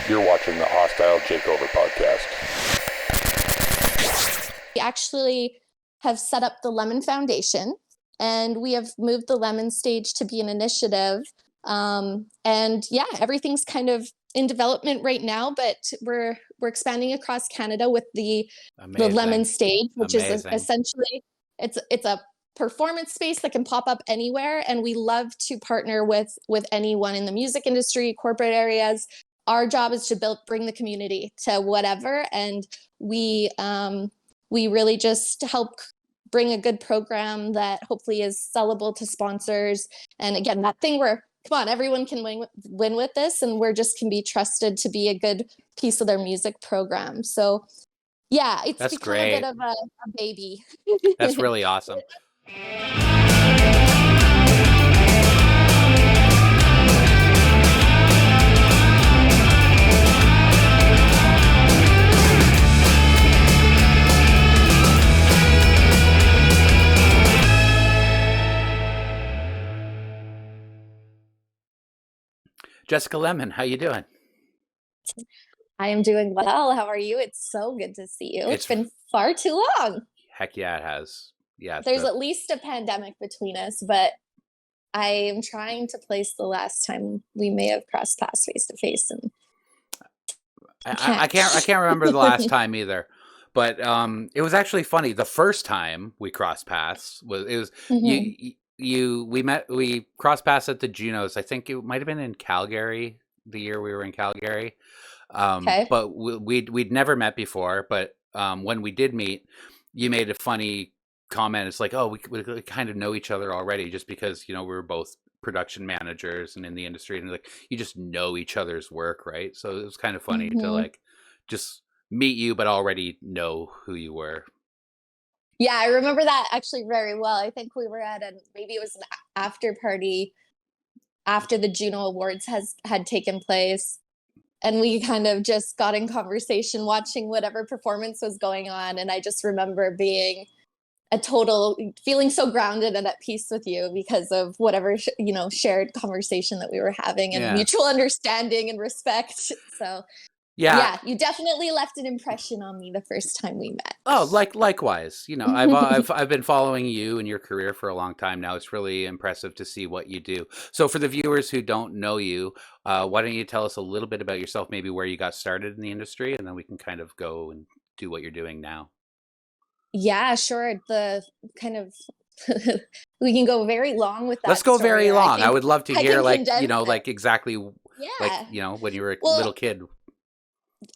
You're watching the Hostile Takeover podcast. We actually have set up the Lemmon Foundation, and we have moved the Lemmon Stage to be an initiative. And yeah, everything's kind of in development right now, but we're expanding across Canada with the Lemmon Stage, which is essentially it's a performance space that can pop up anywhere, and we love to partner with anyone in the music industry, corporate areas. Our job is to bring the community to whatever, and we really just help bring a good program that hopefully is sellable to sponsors. And again, that thing where, come on, everyone can win with this, and we're just can be trusted to be a good piece of their music program. So yeah, it's become a bit of a baby. That's really awesome. Jessica Lemmon, how you doing? I am doing well. How are you? It's so good to see you. It's been far too long. Heck yeah, it has. Yeah. There's at least a pandemic between us, but I am trying to place the last time we may have crossed paths face to face, and I can't remember the last time either. But it was actually funny. The first time we crossed paths we crossed paths at the Junos. I think it might have been in Calgary, the year we were in Calgary. But we'd never met before. But when we did meet, you made a funny comment. It's like, oh, we kind of know each other already, just because we were both production managers and in the industry, and like you just know each other's work, right? So it was kind of funny to like just meet you, but already know who you were. Yeah, I remember that actually very well. I think we were at maybe it was an after party after the Juno Awards had taken place. And we kind of just got in conversation watching whatever performance was going on. And I just remember being feeling so grounded and at peace with you because of whatever, shared conversation that we were having and mutual understanding and respect. So yeah, you definitely left an impression on me the first time we met. Oh, likewise. I've been following you and your career for a long time now. It's really impressive to see what you do. So for the viewers who don't know you, why don't you tell us a little bit about yourself, maybe where you got started in the industry, and then we can kind of go and do what you're doing now. Yeah, sure. The kind of we can go very long with that. Let's go story. very long. I would love to hear exactly when you were a little kid.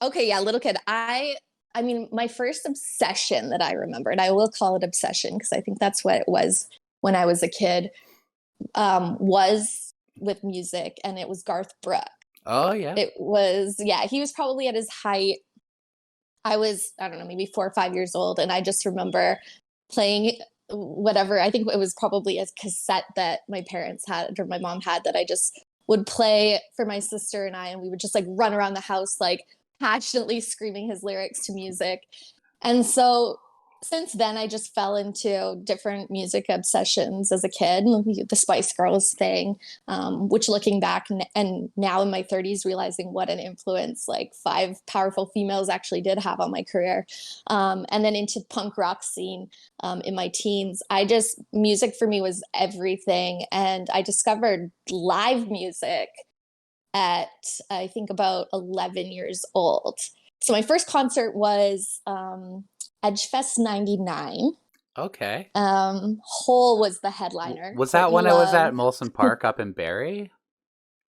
Okay, yeah, little kid. I mean, my first obsession that I remember, and I will call it obsession because I think that's what it was when I was a kid, was with music, and it was Garth Brooks. Oh, yeah. It was, he was probably at his height. I was, I don't know, maybe 4 or 5 years old, and I just remember playing whatever. I think it was probably a cassette that my parents had or my mom had that I just would play for my sister and I, and we would just like run around the house like passionately screaming his lyrics to music. And so since then, I just fell into different music obsessions as a kid, the Spice Girls thing, which looking back and now in my 30s, realizing what an influence like 5 powerful females actually did have on my career. And then into punk rock scene in my teens, music for me was everything. And I discovered live music at, I think, about 11 years old. So my first concert was Edgefest 99. Okay. Hole was the headliner. Was that when it was at Molson Park up in Barrie?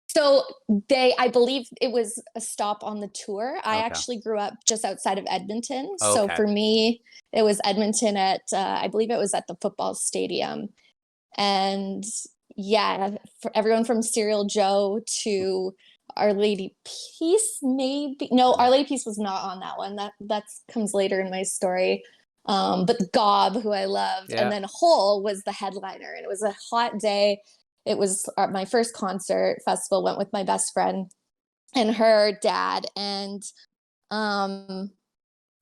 So I believe it was a stop on the tour. I actually grew up just outside of Edmonton. Okay. So for me, it was Edmonton at, I believe it was at the football stadium. And yeah, for everyone from Serial Joe to Our Lady Peace, maybe. No, Our Lady Peace was not on that one. That comes later in my story. But Gob, who I loved. Yeah. And then Hole was the headliner. And it was a hot day. It was my first concert festival, went with my best friend and her dad. And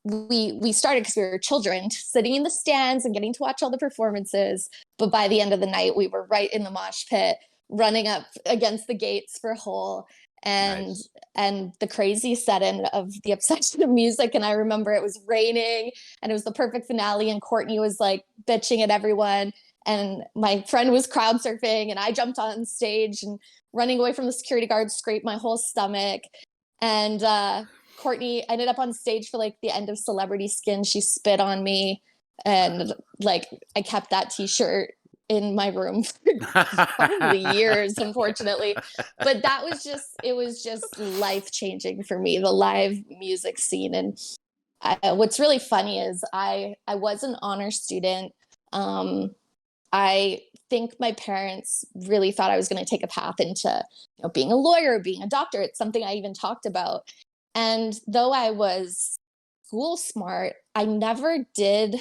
we started because we were children, sitting in the stands and getting to watch all the performances. But by the end of the night, we were right in the mosh pit, running up against the gates for Hole. and Nice. and the crazy set in of the obsession of music. And I remember it was raining and it was the perfect finale, and Courtney was like bitching at everyone, and my friend was crowd surfing, and I jumped on stage and running away from the security guard scraped my whole stomach. And Courtney ended up on stage for like the end of Celebrity Skin. She spit on me, and like I kept that t-shirt in my room for probably years, unfortunately. But that was just, it was just life changing for me, the live music scene. And what's really funny is I was an honor student. I think my parents really thought I was going to take a path into, being a lawyer, being a doctor. It's something I even talked about. And though I was school smart, I never did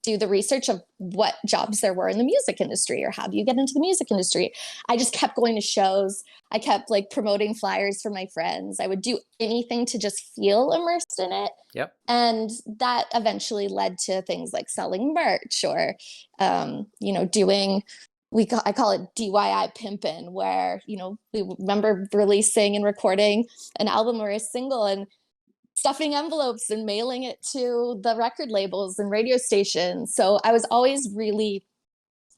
do the research of what jobs there were in the music industry or how do you get into the music industry. I just kept going to shows. I kept like promoting flyers for my friends. I would do anything to just feel immersed in it. Yep. And that eventually led to things like selling merch or, doing, I call it DIY pimping, where, we remember releasing and recording an album or a single and stuffing envelopes and mailing it to the record labels and radio stations. So I was always really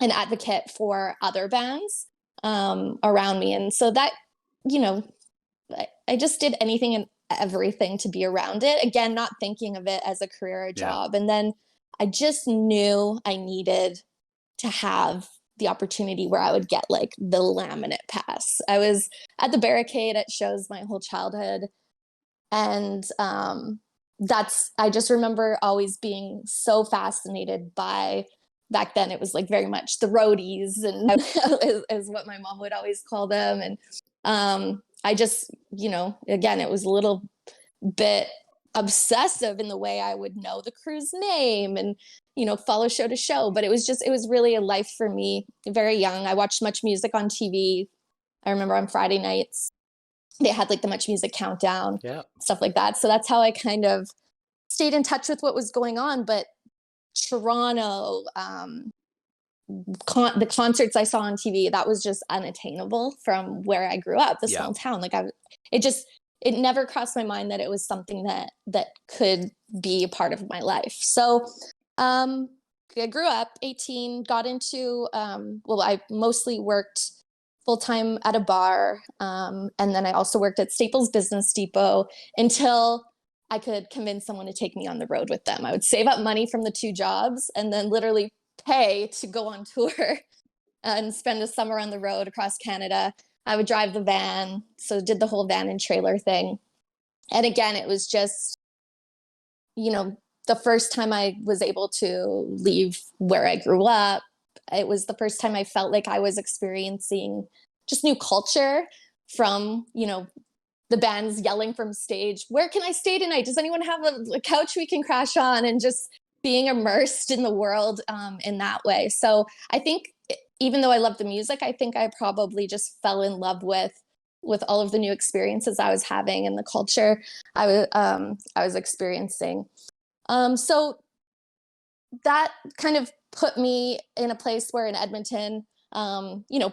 an advocate for other bands around me. And so that, I just did anything and everything to be around it. Again, not thinking of it as a career or job. And then I just knew I needed to have the opportunity where I would get like the laminate pass. I was at the barricade at shows my whole childhood. And I just remember always being so fascinated by, back then it was like very much the roadies, and is what my mom would always call them. And I just, again, it was a little bit obsessive in the way I would know the crew's name and, follow show to show. But it was really a life for me very young. I watched Much Music on TV. I remember on Friday nights, they had like the Much Music countdown, stuff like that. So that's how I kind of stayed in touch with what was going on. But Toronto, the concerts I saw on TV, that was just unattainable from where I grew up, the small town. Like it never crossed my mind that it was something that could be a part of my life. So I grew up 18, got into, I mostly worked full-time at a bar. And then I also worked at Staples Business Depot until I could convince someone to take me on the road with them. I would save up money from the 2 jobs and then literally pay to go on tour and spend a summer on the road across Canada. I would drive the van. So did the whole van and trailer thing. And again, it was just, the first time I was able to leave where I grew up. It was the first time I felt like I was experiencing just new culture from, the bands yelling from stage, "Where can I stay tonight? Does anyone have a couch we can crash on?" And just being immersed in the world in that way. So I think even though I love the music, I think I probably just fell in love with all of the new experiences I was having and the culture I was experiencing. So that kind of put me in a place where in Edmonton,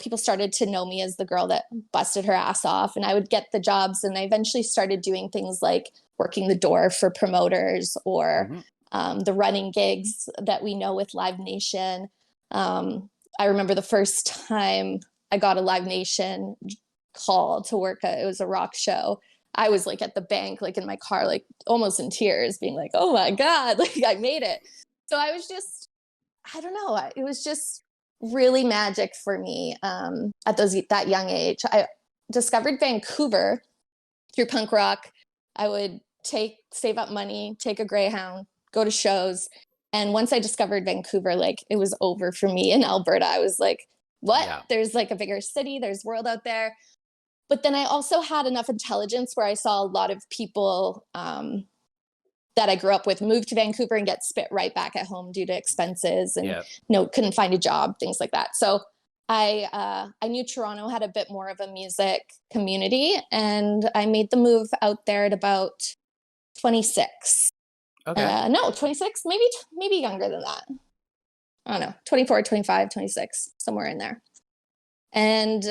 people started to know me as the girl that busted her ass off, and I would get the jobs, and I eventually started doing things like working the door for promoters or the running gigs that we know with Live Nation. I remember the first time I got a Live Nation call to work it was a rock show. I was like at the bank, like in my car, like almost in tears, being like, "Oh my God, like I made it." So I was just, I don't know, it was just really magic for me at that young age. I discovered Vancouver through punk rock. I would save up money, take a Greyhound, go to shows. And once I discovered Vancouver, like it was over for me in Alberta. I was like, what? Yeah. There's like a bigger city, there's world out there. But then I also had enough intelligence where I saw a lot of people that I grew up with move to Vancouver and get spit right back at home due to expenses and couldn't find a job, things like that. So I knew Toronto had a bit more of a music community, and I made the move out there at about 26. Okay. No, 26, maybe younger than that. I don't know, 24, 25, 26, somewhere in there. And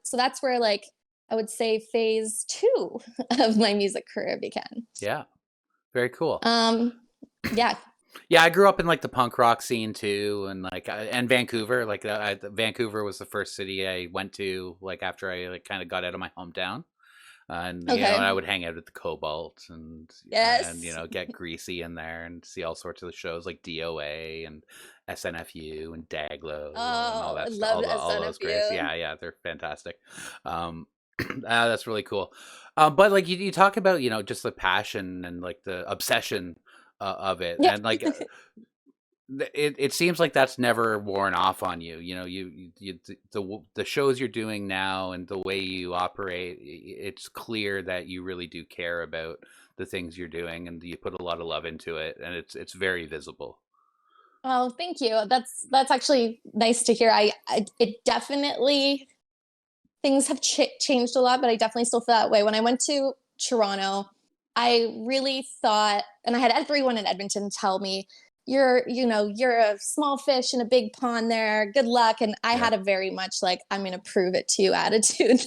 so that's where like I would say phase 2 of my music career began. Yeah. Very cool. Yeah. Yeah, I grew up in like the punk rock scene too, and like and Vancouver. Like Vancouver was the first city I went to, like after I like kind of got out of my hometown. And you know, Okay. I would hang out at the Cobalt and Yes. you know, get greasy in there and see all sorts of the shows like DOA and SNFU and Daglo and all Oh, I that stuff. love All those greats. SNFU. Yeah, they're fantastic. That's really cool. But like you talk about, you know, just the passion and like the obsession of it, Yeah. and like it seems like that's never worn off on you. You know, the shows you're doing now and the way you operate, it's clear that you really do care about the things you're doing, and you put a lot of love into it, and it's very visible. Oh, thank you. That's actually nice to hear. It definitely, things have changed a lot, but I definitely still feel that way. When I went to Toronto, I really thought, and I had everyone in Edmonton tell me, you're a small fish in a big pond there. Good luck. And I had a very much like, I'm going to prove it to you attitude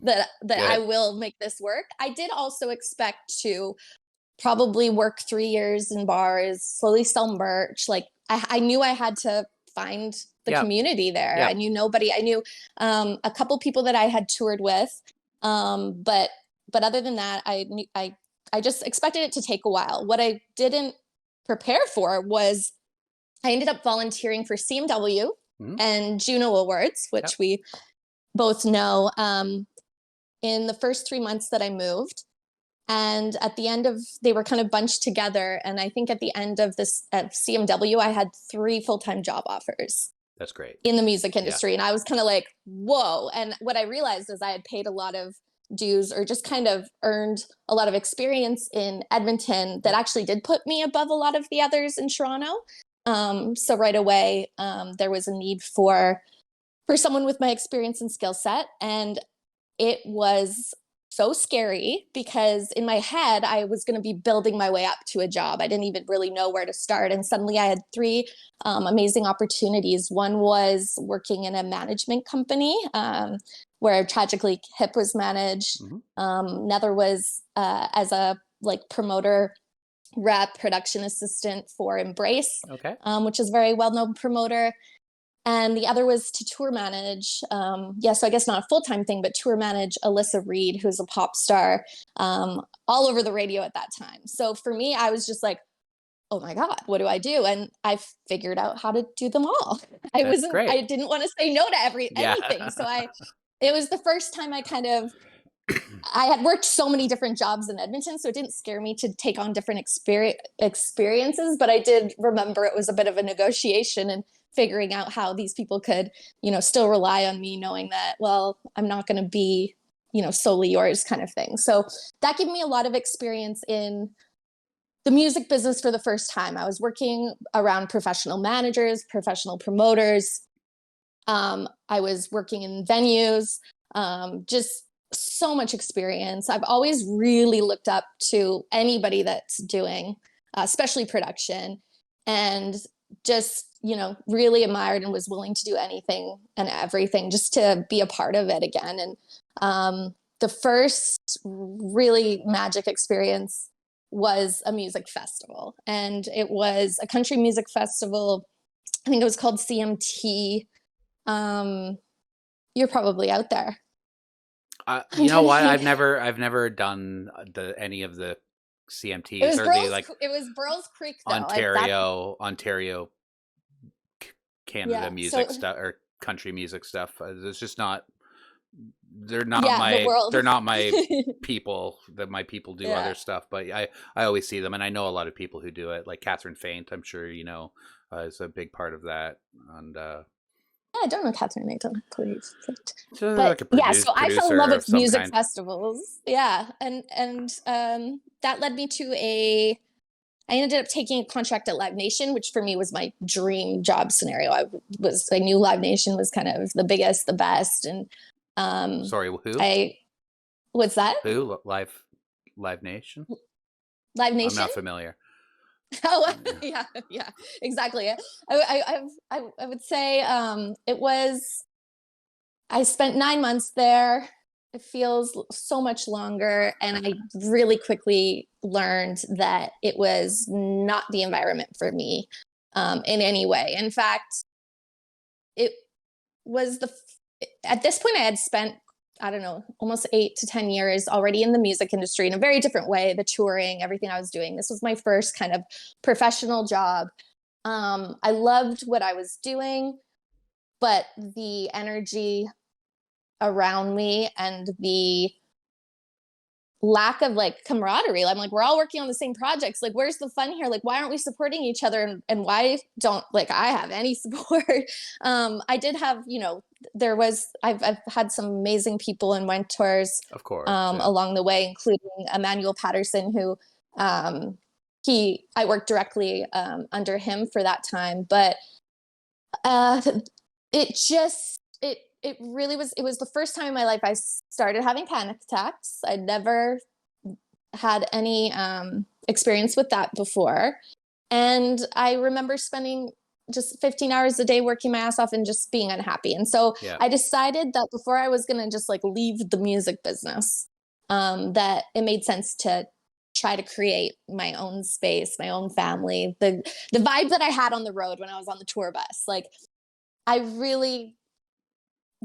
that I will make this work. I did also expect to probably work 3 years in bars, slowly sell merch. Like I knew I had to find the community there. I knew nobody. I knew a couple people that I had toured with, but other than that, I just expected it to take a while. What I didn't prepare for was I ended up volunteering for CMW and Juno Awards, which we both know, in the first 3 months that I moved. And at the end of, they were kind of bunched together. And I think at the end of this at CMW, I had 3 full-time job offers. That's great. In the music industry. And I was kind of like, whoa. And what I realized is I had paid a lot of dues or just kind of earned a lot of experience in Edmonton that actually did put me above a lot of the others in Toronto. So right away, there was a need for someone with my experience and skill set. And it was so scary because in my head, I was going to be building my way up to a job. I didn't even really know where to start. And suddenly I had 3 amazing opportunities. One was working in a management company where Tragically Hip was managed. Another was as a like promoter rep, production assistant for Embrace, which is a very well-known promoter. And the other was to tour manage. So I guess not a full-time thing, but tour manage Alyssa Reed, who's a pop star, all over the radio at that time. So for me, I was just like, oh my God, what do I do? And I figured out how to do them all. I didn't want to say no to anything. So it was the first time I had worked so many different jobs in Edmonton, so it didn't scare me to take on different experiences, but I did remember it was a bit of a negotiation and figuring out how these people could, still rely on me, knowing that, well, I'm not going to be, solely yours kind of thing. So that gave me a lot of experience in the music business for the first time. I was working around professional managers, professional promoters. I was working in venues, just so much experience. I've always really looked up to anybody that's doing, especially production, and just, really admired and was willing to do anything and everything just to be a part of it again. And the first really magic experience was a music festival, and it was a country music festival. I think it was called CMT. You're probably out there. You know what? I've never done any of the CMTs. It was Burl's Creek, though. Ontario, Canada music stuff or country music stuff. It's just not. They're not they're not my people. That my people do other stuff, but I always see them, and I know a lot of people who do it. Like Catherine Faint, I'm sure is a big part of that. And I don't know Catherine. I don't believe it. So I fell in love with music festivals. Yeah, and that led me to I ended up taking a contract at Live Nation, which for me was my dream job scenario. I knew Live Nation was kind of the biggest, the best, and sorry, who? What's that? Who? Live Nation? Live Nation? I'm not familiar. Oh, yeah, exactly. I would say it was. I spent 9 months there. it feels so much longer. And I really quickly learned that it was not the environment for me in any way. In fact, it was at this point I had spent, I don't know, almost 8 to 10 years already in the music industry in a very different way, the touring, everything I was doing. This was my first kind of professional job. I loved what I was doing, but the energy around me and the lack of like camaraderie. I'm like, we're all working on the same projects. Like, where's the fun here? Like, why aren't we supporting each other? And why don't like I have any support? I did have, I've had some amazing people and mentors, of course, along the way, including Emmanuel Patterson, who I worked directly under him for that time. But it really was, it was the first time in my life I started having panic attacks. I'd never had any experience with that before. And I remember spending just 15 hours a day working my ass off and just being unhappy. And so I decided that before I was going to just like leave the music business, that it made sense to try to create my own space, my own family, the vibe that I had on the road when I was on the tour bus. Like, I really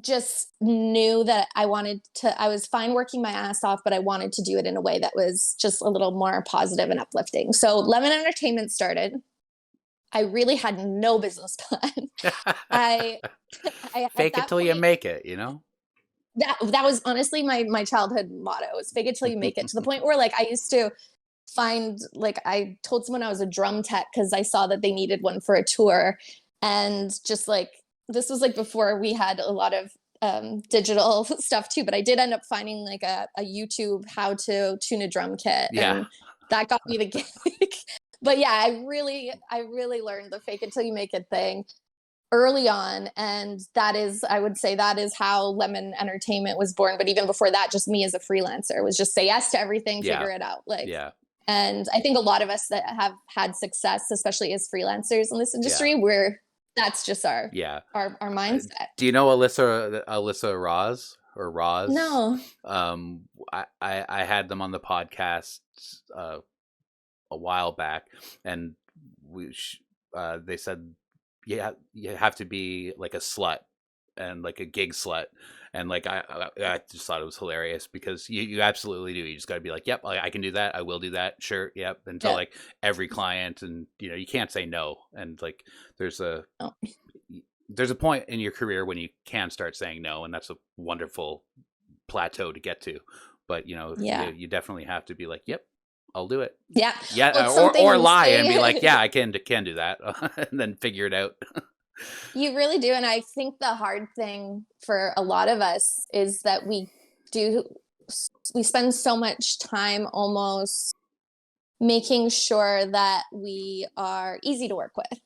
just knew that I was fine working my ass off, but I wanted to do it in a way that was just a little more positive and uplifting. So Lemmon Entertainment started. I really had no business plan. I fake it till you make it, That was honestly my childhood motto, was fake it till you make it, to the point where like I used to find, like, I told someone I was a drum tech because I saw that they needed one for a tour. And just like, this was like before we had a lot of digital stuff too, but I did end up finding like a YouTube how to tune a drum kit. Yeah. And that got me the gig. But yeah, I really learned the fake it till you make it thing early on. And I would say that is how Lemmon Entertainment was born. But even before that, just me as a freelancer was just say yes to everything, figure it out. Like, and I think a lot of us that have had success, especially as freelancers in this industry, that's just our mindset. Do you know Alyssa Roz or Roz? No. I had them on the podcast a while back, and they said you have to be like a slut and like a gig slut. And like I just thought it was hilarious, because you absolutely do. You just got to be like, yep, I can do that. I will do that. Sure, yep. Until like every client, and you can't say no. And like there's a point in your career when you can start saying no, and that's a wonderful plateau to get to. But you definitely have to be like, yep, I'll do it. Yeah, or lie and be like, yeah, I can do that, and then figure it out. You really do. And I think the hard thing for a lot of us is that we spend so much time almost making sure that we are easy to work with.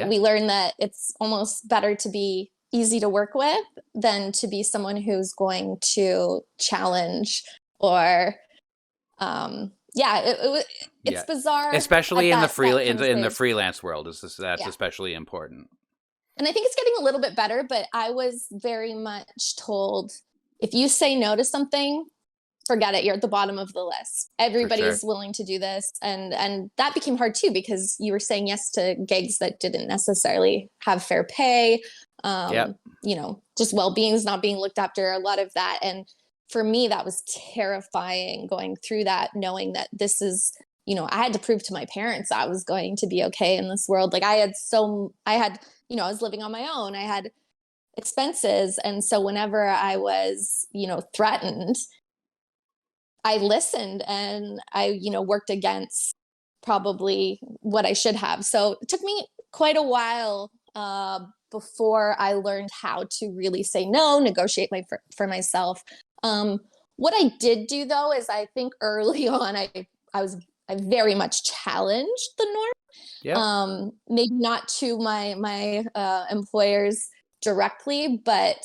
We learn that it's almost better to be easy to work with than to be someone who's going to challenge or it's bizarre, especially in the freelance world. That's especially important. And I think it's getting a little bit better, but I was very much told, if you say no to something, forget it. You're at the bottom of the list. Everybody's willing to do this. And that became hard too, because you were saying yes to gigs that didn't necessarily have fair pay, just well-being's not being looked after, a lot of that. And for me, that was terrifying, going through that, knowing that this is, I had to prove to my parents I was going to be okay in this world. Like I was living on my own. I had expenses. And so whenever I was, threatened, I listened, and I, worked against probably what I should have. So it took me quite a while before I learned how to really say no, negotiate for myself. What I did do though, is I think early on, I very much challenged the norm. Maybe not to my employers directly, but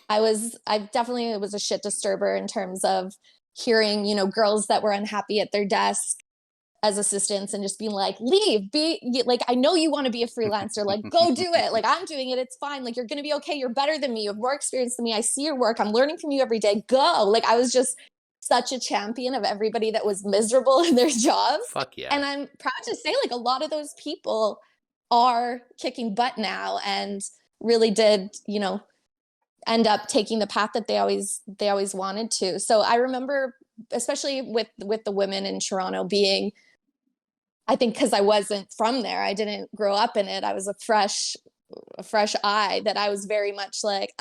I definitely was a shit disturber in terms of hearing, girls that were unhappy at their desk as assistants and just being like, leave, like, I know you want to be a freelancer, like, go do it. Like, I'm doing it. It's fine. Like, you're going to be okay. You're better than me. You have more experience than me. I see your work. I'm learning from you every day. Go. Like, I was just such a champion of everybody that was miserable in their jobs. Fuck yeah. And I'm proud to say, like, a lot of those people are kicking butt now and really did, end up taking the path that they always wanted to. So I remember, especially with the women in Toronto, being, I think because I wasn't from there, I didn't grow up in it. I was a fresh eye, that I was very much like,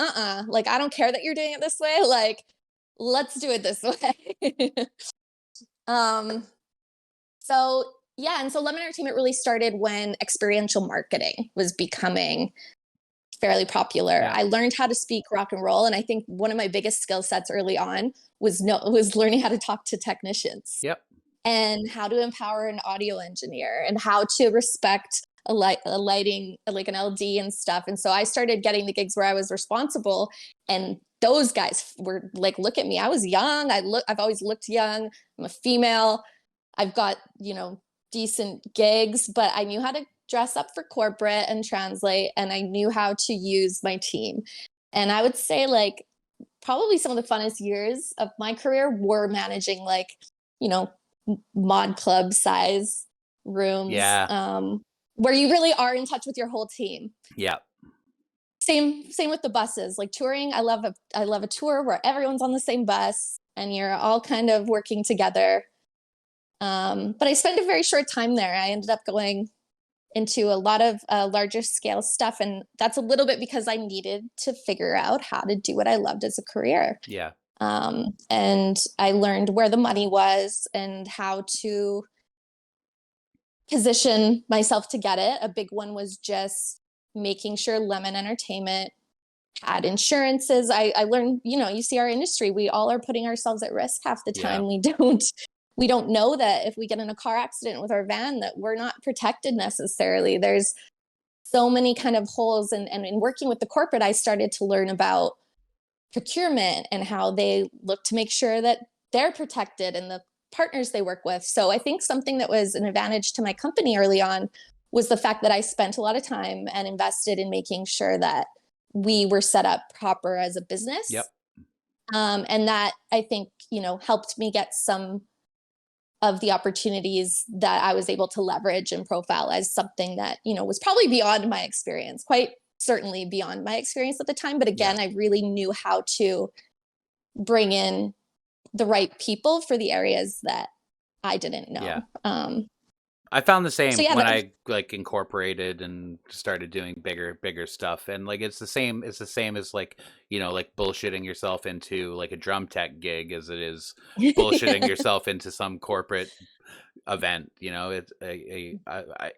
like, I don't care that you're doing it this way. Like, let's do it this way. So yeah. And so Lemon Entertainment really started when experiential marketing was becoming fairly popular. Yeah. I learned how to speak rock and roll. And I think one of my biggest skill sets early on was learning how to talk to technicians. Yep. And how to empower an audio engineer and how to respect a lighting, like an LD and stuff. And so I started getting the gigs where I was responsible, and those guys were like, look at me. I was young. I've always looked young. I'm a female. I've got, decent gigs, but I knew how to dress up for corporate and translate, and I knew how to use my team. And I would say, like, probably some of the funnest years of my career were managing, like, mod club size rooms. Yeah. Where you really are in touch with your whole team. Yeah. Same with the buses. Like, touring, I love a tour where everyone's on the same bus and you're all kind of working together. But I spent a very short time there. I ended up going into a lot of larger scale stuff, and that's a little bit because I needed to figure out how to do what I loved as a career. Yeah. And I learned where the money was and how to position myself to get it. A big one was just making sure Lemon Entertainment had insurances. I learned, you see our industry, we all are putting ourselves at risk half the time. Yeah. We don't know that if we get in a car accident with our van, that we're not protected necessarily. There's so many kind of holes. And in working with the corporate, I started to learn about procurement and how they look to make sure that they're protected and the partners they work with. So I think something that was an advantage to my company early on was the fact that I spent a lot of time and invested in making sure that we were set up proper as a business. Yep. And that, I think, helped me get some of the opportunities that I was able to leverage and profile as something that, was probably beyond my experience, quite certainly beyond my experience at the time. But again, I really knew how to bring in the right people for the areas that I didn't know. Yeah. I found the same when I incorporated and started doing bigger stuff. And like, it's the same as like, like bullshitting yourself into like a drum tech gig as it is bullshitting yourself into some corporate event. It's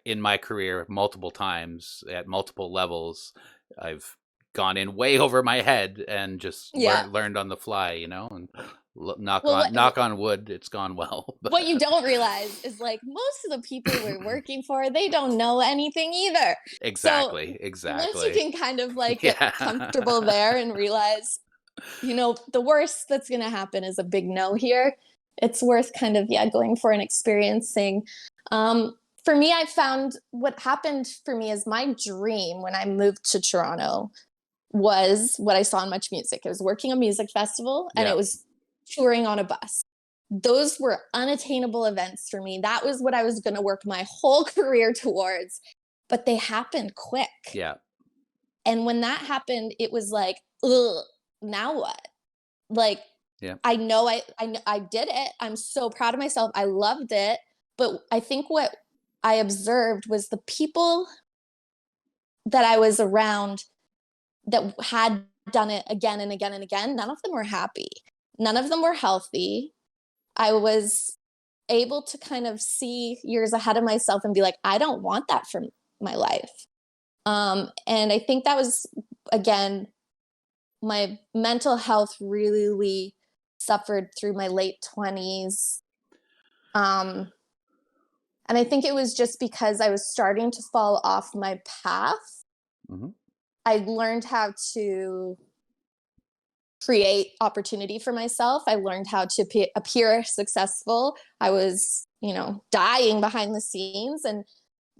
in my career multiple times at multiple levels, I've gone in way over my head and just learned on the fly, and knock on wood, it's gone well. But what you don't realize is, like, most of the people we're working for, they don't know anything either. Exactly. Once you can kind of get comfortable there and realize, the worst that's going to happen is a big no here, it's worth kind of, going for and experiencing. For me, I found what happened for me is my dream when I moved to Toronto was what I saw in Much Music. It was working a music festival, and it was touring on a bus. Those were unattainable events for me. That was what I was going to work my whole career towards, but they happened quick. Yeah. And when that happened, it was like, ugh, now what? Like, I know I did it. I'm so proud of myself. I loved it. But I think what I observed was the people that I was around that had done it again and again and again, none of them were happy. None of them were healthy. I was able to kind of see years ahead of myself and be like, I don't want that for my life. And I think that was, again, my mental health really suffered through my late 20s. And I think it was just because I was starting to fall off my path. Mm-hmm. I learned how to create opportunity for myself. I learned how to appear successful. I was, dying behind the scenes and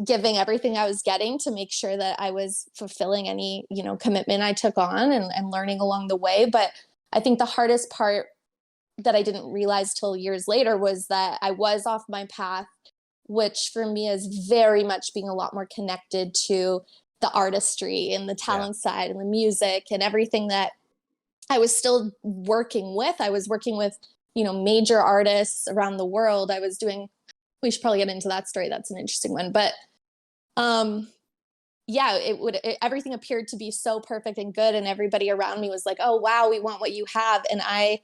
giving everything I was getting to make sure that I was fulfilling any, commitment I took on, and learning along the way. But I think the hardest part that I didn't realize till years later was that I was off my path, which for me is very much being a lot more connected to the artistry and the talent side and the music and everything that I was still working with. I was working with, major artists around the world. We should probably get into that story. That's an interesting one. But everything appeared to be so perfect and good. And everybody around me was like, oh, wow, we want what you have. And I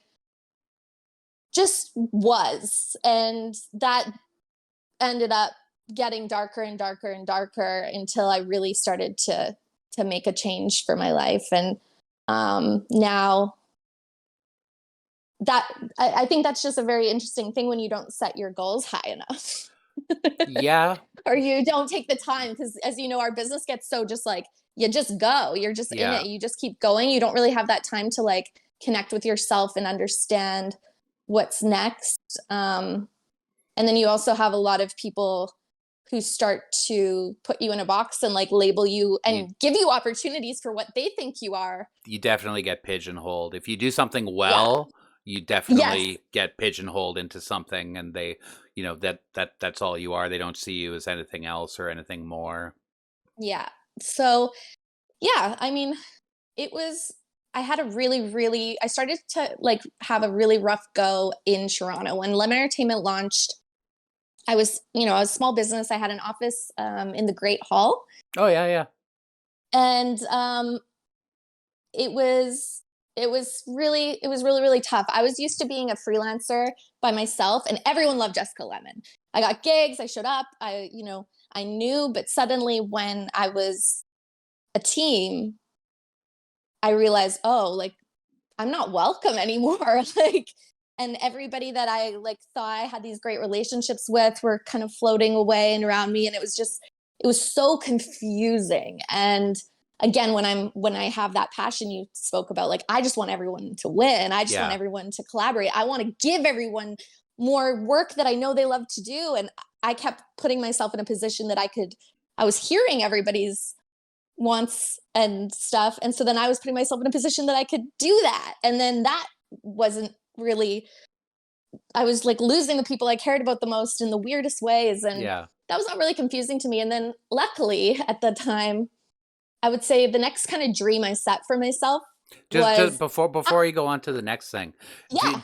just was. And that ended up getting darker and darker and darker until I really started to make a change for my life. And now that I think that's just a very interesting thing when you don't set your goals high enough. Yeah. Or you don't take the time, because as you know, our business gets so just like, you just go, you're just in it. You just keep going. You don't really have that time to like connect with yourself and understand what's next. And then you also have a lot of people who start to put you in a box and like label you and give you opportunities for what they think you are. You definitely get pigeonholed. If you do something well, you definitely get pigeonholed into something, and they, that's all you are. They don't see you as anything else or anything more. Yeah. So, I mean, I had I started to like have a really rough go in Toronto. When Lemon Entertainment launched, I was a small business. I had an office in the Great Hall. Oh, yeah. And it was really, really tough. I was used to being a freelancer by myself, and everyone loved Jessica Lemmon. I got gigs, I showed up, I knew, but suddenly when I was a team, I realized, oh, like, I'm not welcome anymore. Like, and everybody that I like thought I had these great relationships with were kind of floating away and around me. And it was so confusing. And again, when I have that passion you spoke about, like, I just want everyone to win. I just want everyone to collaborate. I want to give everyone more work that I know they love to do. And I kept putting myself in a position that I was hearing everybody's wants and stuff. And so then I was putting myself in a position that I could do that. And then that wasn't really, I was like losing the people I cared about the most in the weirdest ways. And that was not really confusing to me. And then luckily at the time, I would say the next kind of dream I set for myself just before you go on to the next thing,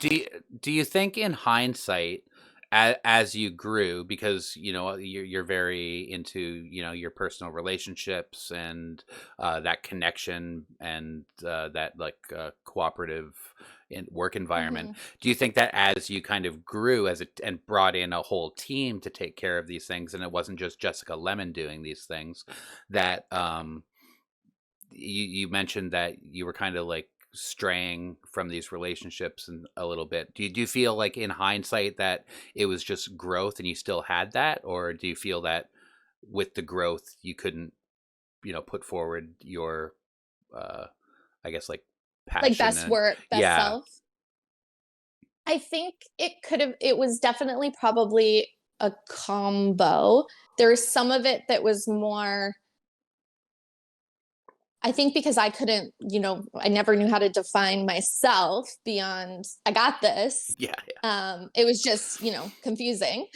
do you think in hindsight, as you grew, because you're very into your personal relationships and that connection and that like cooperative work environment, do you think that as you kind of grew and brought in a whole team to take care of these things, and it wasn't just Jessica Lemmon doing these things, that you mentioned that you were kind of like straying from these relationships and a little bit. Do you feel like in hindsight that it was just growth and you still had that, or do you feel that with the growth you couldn't, put forward your, I guess like passion, like best work, best self? I think it was definitely probably a combo. There was some of it that was more, I think because I couldn't, I never knew how to define myself beyond, I got this. Yeah. It was just, confusing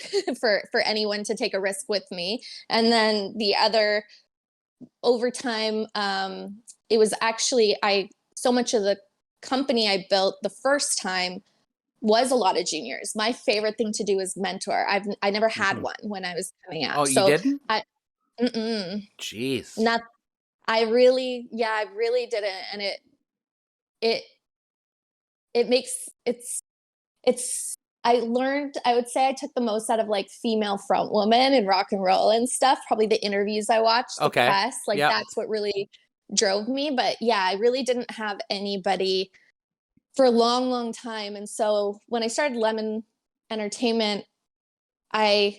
for anyone to take a risk with me. And then the other, over time, it was actually, so much of the company I built the first time was a lot of juniors. My favorite thing to do is mentor. I never had one when I was coming out. Oh, you didn't? Jeez. I really didn't. And I learned, I would say I took the most out of like female front woman and rock and roll and stuff. Probably the interviews I watched, the press, like that's what really drove me. But I really didn't have anybody for a long, long time. And so when I started Lemon Entertainment, I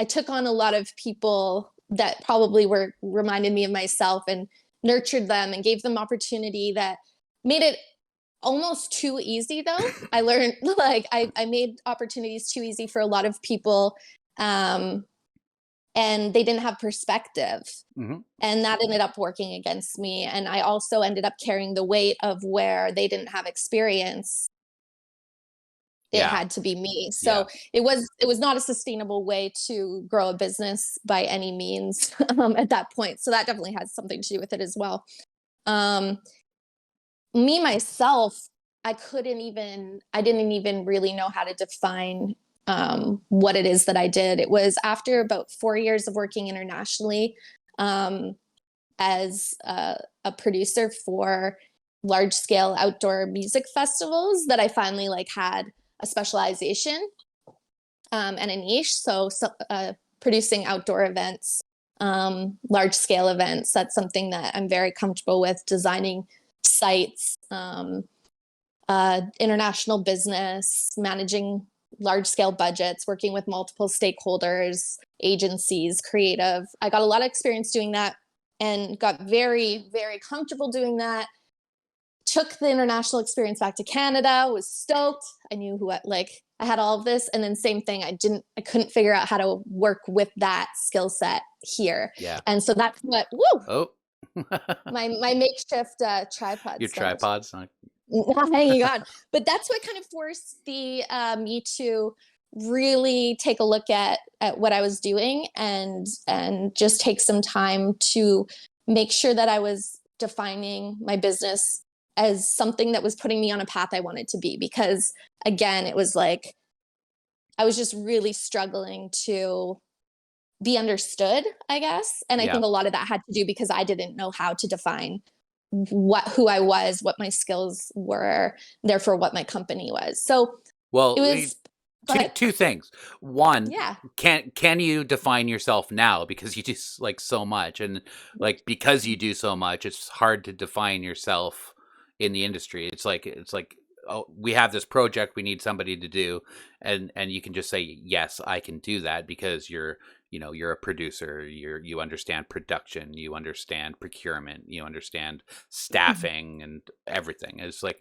took on a lot of people that probably reminded me of myself, and nurtured them and gave them opportunity that made it almost too easy though. I learned like I made opportunities too easy for a lot of people. And they didn't have perspective. Mm-hmm. And that ended up working against me. And I also ended up carrying the weight of where they didn't have experience. It had to be me. So it was not a sustainable way to grow a business by any means at that point. So that definitely has something to do with it as well. Me myself, I didn't even really know how to define what it is that I did. It was after about 4 years of working internationally as a producer for large scale outdoor music festivals that I finally like had a specialization and a niche. So producing outdoor events, large scale events, that's something that I'm very comfortable with. Designing sites, international business, managing large scale budgets, working with multiple stakeholders, agencies, creative. I got a lot of experience doing that and got very, very comfortable doing that. Took the international experience back to Canada, was stoked. I knew I had all of this. And then same thing, I couldn't figure out how to work with that skill set here. Yeah. And so that's what, my makeshift tripod. Your tripods? Hanging on. But that's what kind of forced me to really take a look at what I was doing and just take some time to make sure that I was defining my business as something that was putting me on a path I wanted to be. Because again, it was like I was just really struggling to be understood, I guess. And I think a lot of that had to do because I didn't know how to define who I was, what my skills were, therefore what my company was. So well, it was two things. One, can you define yourself now because you do like so much, and like because you do so much, it's hard to define yourself in the industry. It's like oh, we have this project we need somebody to do, and you can just say yes, I can do that because you're a producer, you understand production, you understand procurement, you understand staffing and everything. It's like,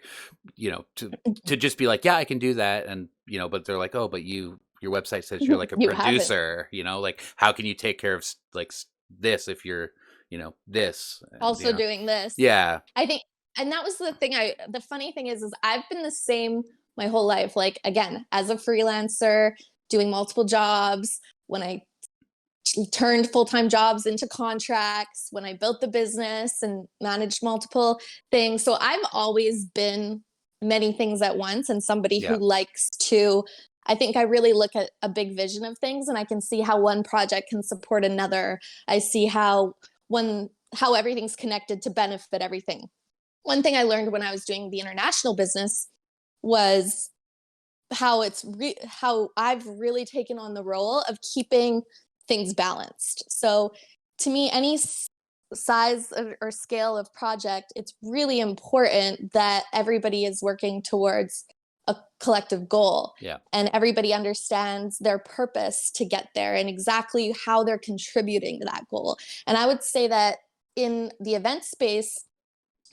to just be like, yeah, I can do that. And, but they're like, oh, but your website says you're like a producer, like, how can you take care of like this if you're, this also doing this? Yeah. I think, and that was the thing. The funny thing is I've been the same my whole life. Like, again, as a freelancer, doing multiple jobs, when I turned full-time jobs into contracts, when I built the business and managed multiple things. So I've always been many things at once, and somebody who likes to, I think I really look at a big vision of things, and I can see how one project can support another. I see how everything's connected to benefit everything. One thing I learned when I was doing the international business was how how I've really taken on the role of keeping things balanced. So to me, any size or scale of project, it's really important that everybody is working towards a collective goal. Yeah. And everybody understands their purpose to get there and exactly how they're contributing to that goal. And I would say that in the event space,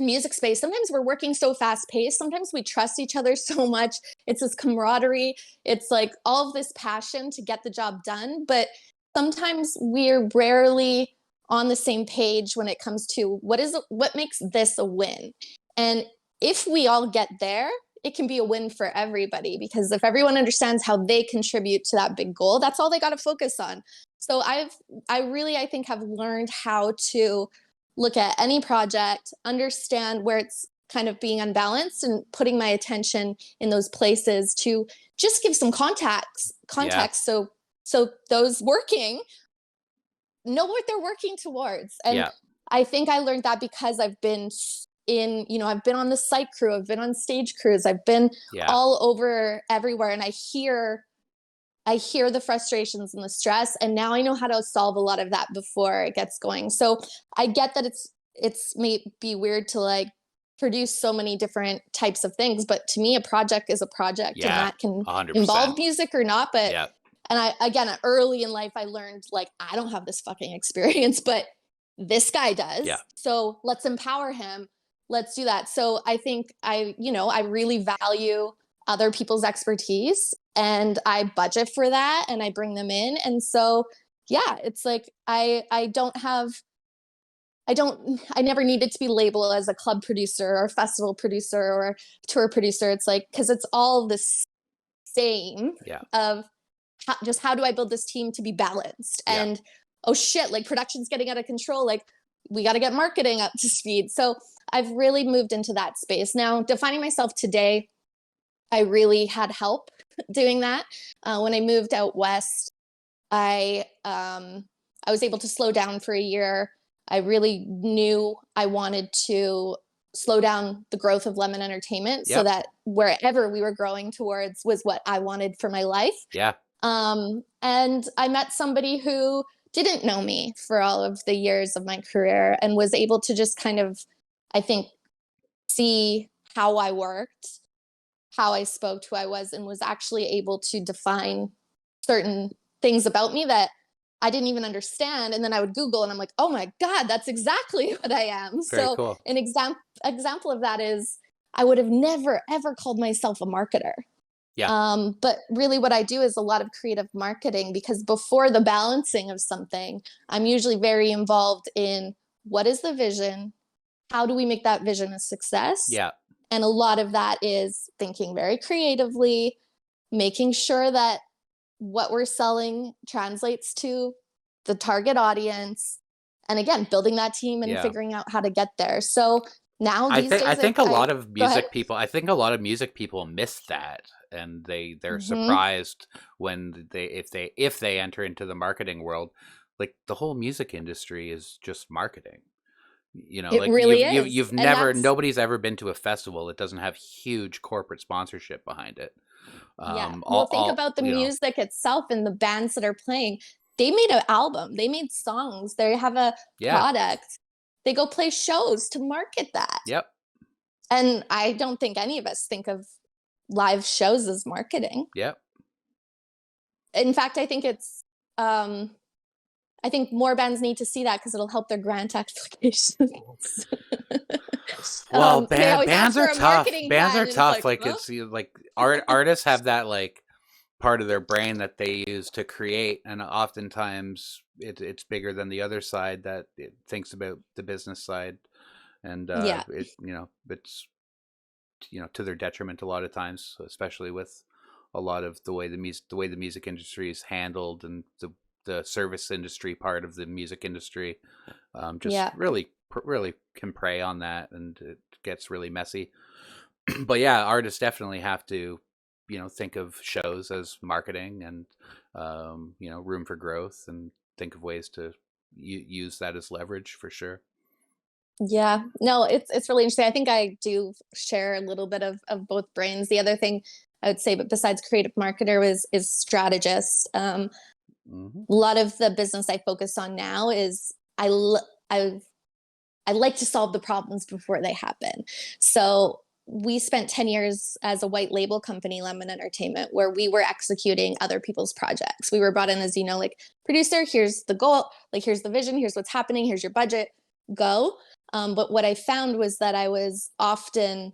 music space, sometimes we're working so fast paced. Sometimes we trust each other so much. It's this camaraderie. It's like all of this passion to get the job done. But sometimes we're rarely on the same page when it comes to what makes this a win. And if we all get there, it can be a win for everybody, because if everyone understands how they contribute to that big goal, that's all they got to focus on. So I think have learned how to look at any project, understand where it's kind of being unbalanced, and putting my attention in those places to just give some context. So those working know what they're working towards. And I think I learned that because I've been I've been on the site crew, I've been on stage crews, I've been all over everywhere, and I hear the frustrations and the stress, and now I know how to solve a lot of that before it gets going. So I get that it's may be weird to like produce so many different types of things, but to me, a project is a project, and that can 100%. involve music or not. But and early in life, I learned like I don't have this fucking experience, but this guy does. Yeah. So let's empower him. let's do that. So I think I really value other people's expertise, and I budget for that, and I bring them in. And so, yeah, it's like I never needed to be labeled as a club producer or festival producer or tour producer. It's like, because it's all the same of how do I build this team to be balanced? And oh shit, like production's getting out of control. Like we got to get marketing up to speed. So I've really moved into that space. Now, defining myself today, I really had help doing that. When I moved out west, I was able to slow down for a year. I really knew I wanted to slow down the growth of Lemmon Entertainment so that wherever we were growing towards was what I wanted for my life. Yeah. And I met somebody who didn't know me for all of the years of my career and was able to just kind of, I think, see how I worked, how I spoke, who I was, and was actually able to define certain things about me that I didn't even understand. And then I would Google and I'm like, oh my God, that's exactly what I am. Very so cool. An example of that is I would have never, ever called myself a marketer. Yeah. But really what I do is a lot of creative marketing, because before the balancing of something, I'm usually very involved in what is the vision? How do we make that vision a success? Yeah. And a lot of that is thinking very creatively, making sure that what we're selling translates to the target audience. And again, building that team and figuring out how to get there. So now these days, I think a lot of music people miss that, and they're surprised when if they enter into the marketing world. Like the whole music industry is just marketing. You know, it like really is. you've And never nobody's ever been to a festival that doesn't have huge corporate sponsorship behind it. Well, think about the music itself and the bands that are playing. They made an album, they made songs, they have a product, they go play shows to market that. Yep. And I don't think any of us think of live shows as marketing. Yep. In fact, I think it's I think more bands need to see that, because it'll help their grant applications. Well, bands are tough. Bands are tough. Like it's like artists have that like part of their brain that they use to create, and oftentimes it's bigger than the other side that it thinks about the business side, and it's to their detriment a lot of times, especially with a lot of the way the music industry is handled, and the service industry part of the music industry really can prey on that, and it gets really messy. But yeah, artists definitely have to think of shows as marketing, and room for growth, and think of ways to use that as leverage for sure. Yeah, no, it's really interesting. I think I do share a little bit of both brains. The other thing I would say, but besides creative marketer, is strategist. A lot of the business I focus on now is I like to solve the problems before they happen. So we spent 10 years as a white label company, Lemmon Entertainment, where we were executing other people's projects. We were brought in as, like, producer, here's the goal, like, here's the vision, here's what's happening, here's your budget, go. But what I found was that I was often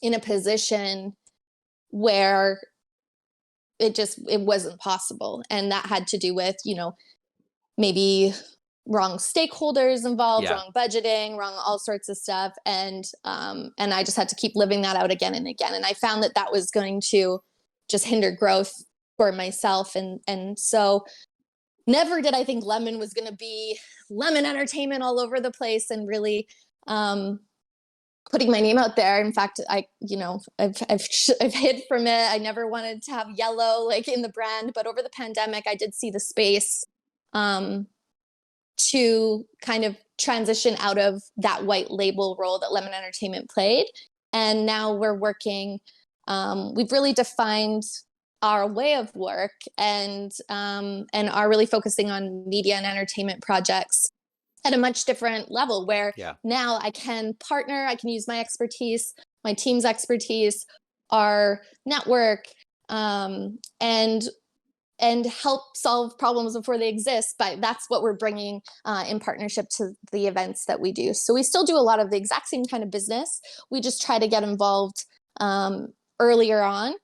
in a position where it wasn't possible. And that had to do with, maybe wrong stakeholders involved, wrong budgeting, wrong all sorts of stuff. And I just had to keep living that out again and again. And I found that was going to just hinder growth for myself. And so never did I think Lemmon was going to be Lemmon Entertainment all over the place, and really putting my name out there. In fact, I've hid from it. I never wanted to have yellow like in the brand, but over the pandemic, I did see the space to kind of transition out of that white label role that Lemmon Entertainment played. And now we're working, we've really defined our way of work, and are really focusing on media and entertainment projects at a much different level, where now I can partner, I can use my expertise, my team's expertise, our network, and and help solve problems before they exist. But that's what we're bringing in partnership to the events that we do. So we still do a lot of the exact same kind of business. We just try to get involved earlier on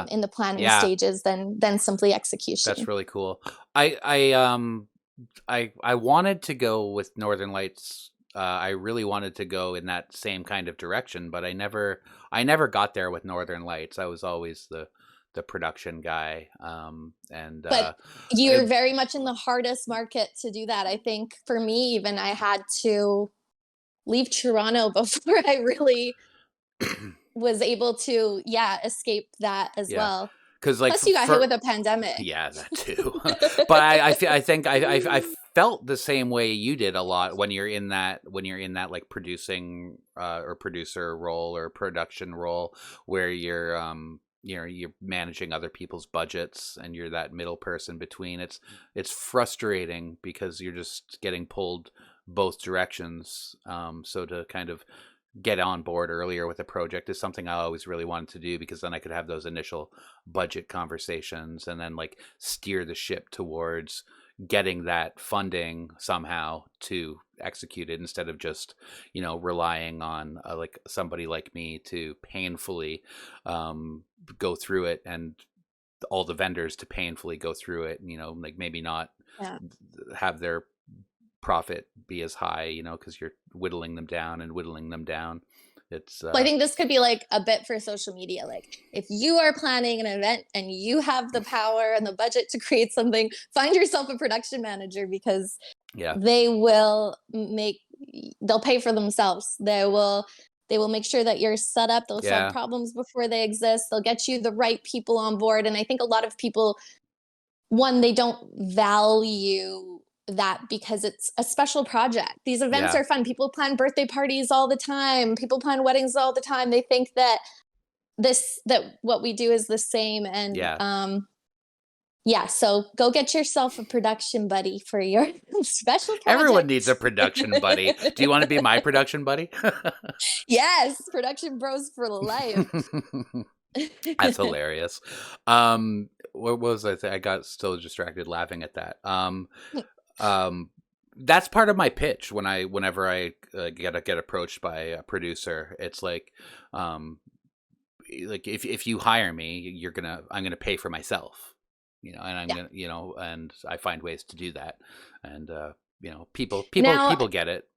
in the planning stages than simply execution. That's really cool. I wanted to go with Northern Lights. I really wanted to go in that same kind of direction, but I never got there with Northern Lights. I was always the production guy. But you're very much in the hardest market to do that. I think for me, even, I had to leave Toronto before I really was able to escape that as well. Because like, plus you got hit with a pandemic. Yeah, that too. But I think I felt the same way you did a lot when you're in that like producing or producer role or production role where you're managing other people's budgets and you're that middle person between. It's frustrating because you're just getting pulled both directions. So to kind of get on board earlier with a project is something I always really wanted to do, because then I could have those initial budget conversations and then like steer the ship towards getting that funding somehow to execute it, instead of just, relying on like somebody like me to painfully go through it, and all the vendors to painfully go through it, like maybe not have their profit be as high, because you're whittling them down. It's well, I think this could be like a bit for social media. Like, if you are planning an event and you have the power and the budget to create something, find yourself a production manager, because they'll pay for themselves. They will make sure that you're set up. They'll solve problems before they exist. They'll get you the right people on board. And I think a lot of people, one, they don't value that because it's a special project. These events are fun. People plan birthday parties all the time. People plan weddings all the time. They think that what we do is the same. And so go get yourself a production buddy for your special project. Everyone needs a production buddy. Do you want to be my production buddy? Yes, production bros for life. That's hilarious. What was I got so distracted laughing at that. That's part of my pitch whenever I get approached by a producer. It's like if you hire me, I'm gonna pay for myself, and I'm gonna, and I find ways to do that, and people get it.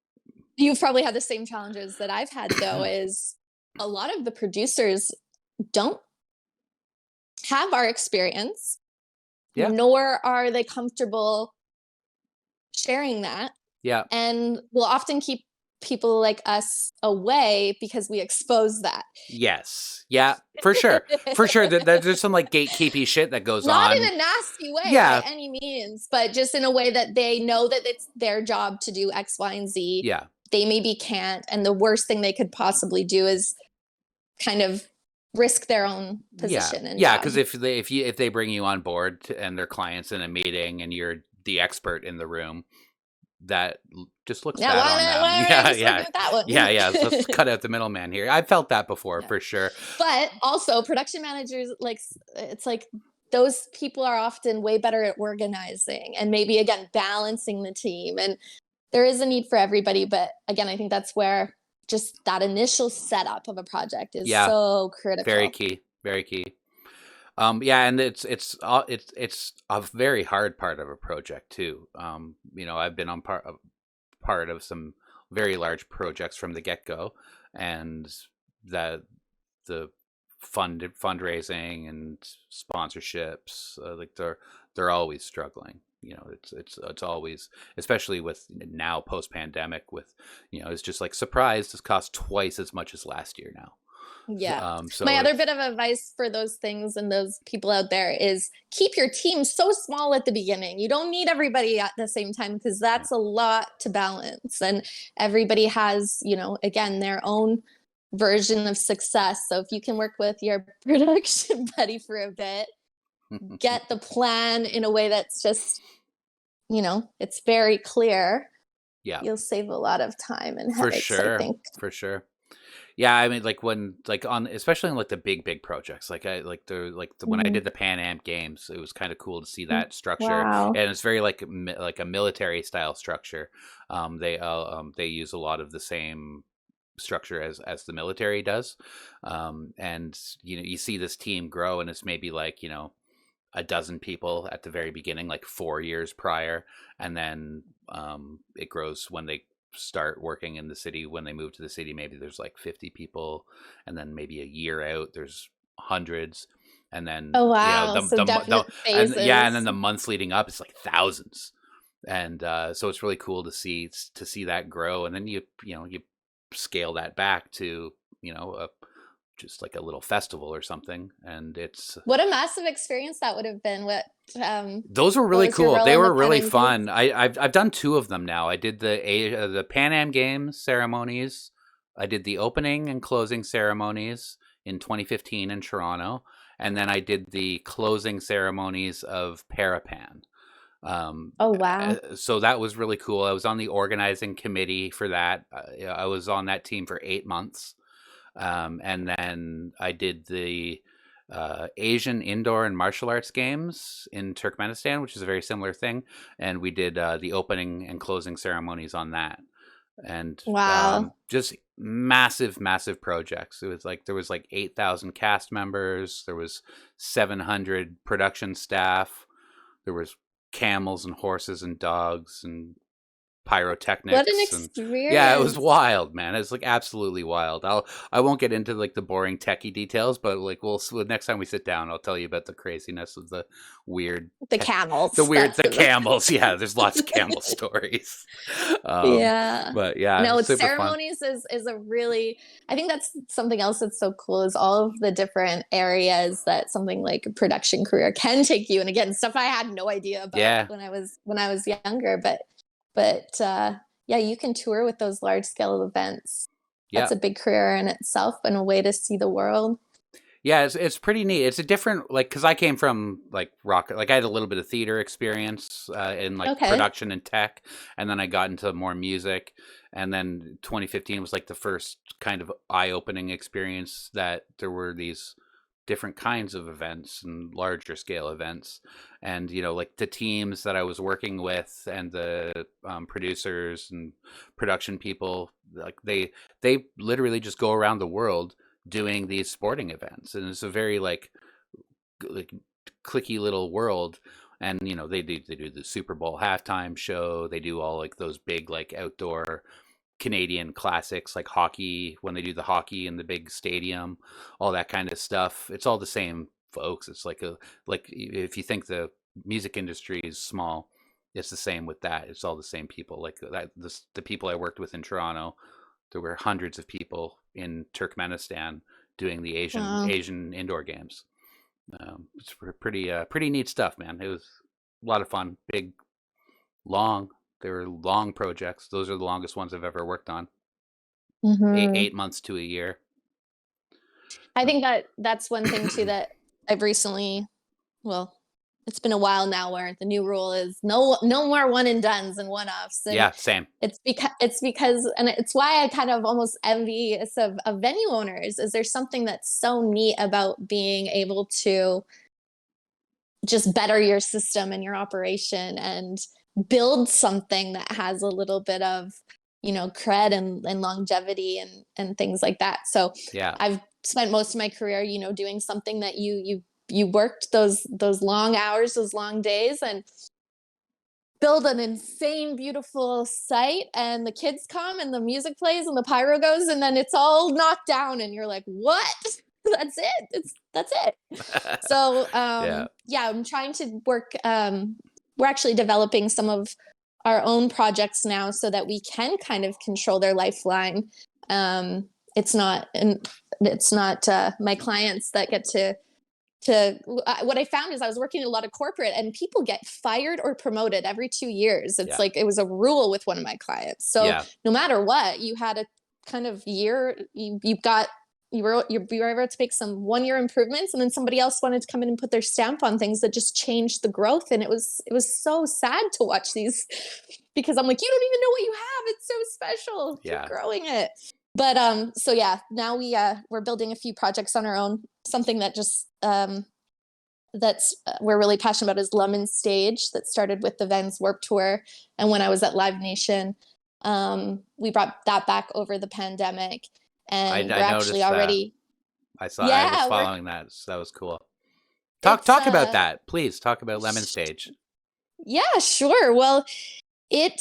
You've probably had the same challenges that I've had, though. Is a lot of the producers don't have our experience, nor are they comfortable sharing that, and will often keep people like us away because we expose that. For sure there's some like gatekeepy shit that goes not on, in a nasty way by any means, but just in a way that they know that it's their job to do X, Y, and Z. They maybe can't, and the worst thing they could possibly do is kind of risk their own position. Because if they bring you on board and their clients in a meeting and you're the expert in the room, that just looks bad on them. That one. Let's cut out the middleman here. I've felt that before for sure. But also production managers, it's like those people are often way better at organizing and maybe, again, balancing the team. And there is a need for everybody. But again, I think that's where just that initial setup of a project is so critical. Very key. And it's a very hard part of a project too. I've been on part of some very large projects from the get-go, and the fundraising and sponsorships, like they're always struggling. It's always, especially with now post-pandemic, with it's just like, surprise, this costs twice as much as last year now. So my other bit of advice for those things and those people out there is keep your team so small at the beginning. You don't need everybody at the same time, because that's a lot to balance, and everybody has, again, their own version of success. So if you can work with your production buddy for a bit, get the plan in a way that's just, it's very clear. You'll save a lot of time and headaches, I think. For sure. Yeah, I mean, like when, like on, especially on like the big projects, when I Mhm. did the Pan Am Games, it was kind of cool to see Mm. that structure, Wow. and it's very like a military style structure. They use a lot of the same structure as the military does, and you see this team grow, and it's maybe like a dozen people at the very beginning, like 4 years prior, and then it grows when they start working in the city. When they move to the city, maybe there's like 50 people, and then maybe a year out there's hundreds, and then Oh, wow. So definite and yeah, and then phases. the months leading up it's like thousands, and so it's really cool to see that grow, and then you scale that back to just like a little festival or something, and it's What a massive experience that would have been. those were What really was your cool. role They in the were Pan really Am Games? fun. I've done two of them now. I did the Pan Am Games ceremonies. I did the opening and closing ceremonies in 2015 in Toronto, and then I did the closing ceremonies of Parapan. Oh, wow. So that was really cool. I was on the organizing committee for that. I was on that team for 8 months. And then I did the Asian Indoor and Martial Arts Games in Turkmenistan, which is a very similar thing. And we did the opening and closing ceremonies on that. And Wow. just massive, massive projects. It was like there was like 8,000 cast members. There was 700 production staff. There was camels and horses and dogs and What an pyrotechnics, and yeah, it was experience. wild, man. It's like absolutely wild. I won't get into like the boring techie details, but like next time we sit down, I'll tell you about the craziness of the weird The camels. That's the camels. Yeah, there's lots of camel stories. um yeah. but yeah, No, it's super fun. ceremonies is a really, I think that's something else that's so cool is all of the different areas that something like a production career can take you. And again, stuff I had no idea about Yeah, when I was younger. But yeah, you can tour with those large scale events. yeah. That's a big career in itself and a way to see the world. Yeah, it's pretty neat. It's a different, like, because I came from like rock, like I had a little bit of theater experience in like Okay. production and tech, and then I got into more music, and then 2015 was like the first kind of eye-opening experience that there were these different kinds of events and larger scale events, and like the teams that I was working with and the producers and production people, like they literally just go around the world doing these sporting events, and it's a very like clicky little world. And they do the Super Bowl halftime show, they do all like those big like outdoor Canadian classics like hockey, when they do the hockey in the big stadium, all that kind of stuff. It's all the same folks. It's like if you think the music industry is small, it's the same with that. It's all the same people. Like that, the people I worked with in Toronto, there were hundreds of people in Turkmenistan doing the Wow. Asian indoor games. It's pretty neat stuff, man. It was a lot of fun. Big, long. They were long projects. Those are the longest ones I've ever worked on. Hmm. 8 months to a year. I think that that's one thing too that I've recently, well, it's been a while now where the new rule is no more one and dones and one offs. And Yeah, same. it's because and it's why I kind of almost envious of venue owners is there's something that's so neat about being able to just better your system and your operation and build something that has a little bit of cred and longevity and things like that. So Yeah, I've spent most of my career doing something that you worked those long hours, those long days, and build an insane beautiful site, and the kids come and the music plays and the pyro goes and then it's all knocked down and you're like, what? That's it. So yeah, yeah, I'm trying to work. We're actually developing some of our own projects now so that we can kind of control their lifeline. It's not, and it's not my clients that get to. What I found is I was working in a lot of corporate, and people get fired or promoted every 2 years. It's yeah, like it was a rule with one of my clients. So yeah, no matter what, you had a kind of year. You got you were able to make some 1 year improvements, and then somebody else wanted to come in and put their stamp on things that just changed the growth. And it was so sad to watch these because I'm like, you don't even know what you have. It's so special. Keep yeah. growing it. But so yeah, now we're building a few projects on our own. Something that just that's we're really passionate about is Lemon Stage, that started with the Vans Warped Tour, and when I was at Live Nation, we brought that back over the pandemic, and I we're actually noticed that. already I was yeah following that, so that was cool. it's Talk about that, please. Talk about Lemon Stage. Yeah, sure. Well, it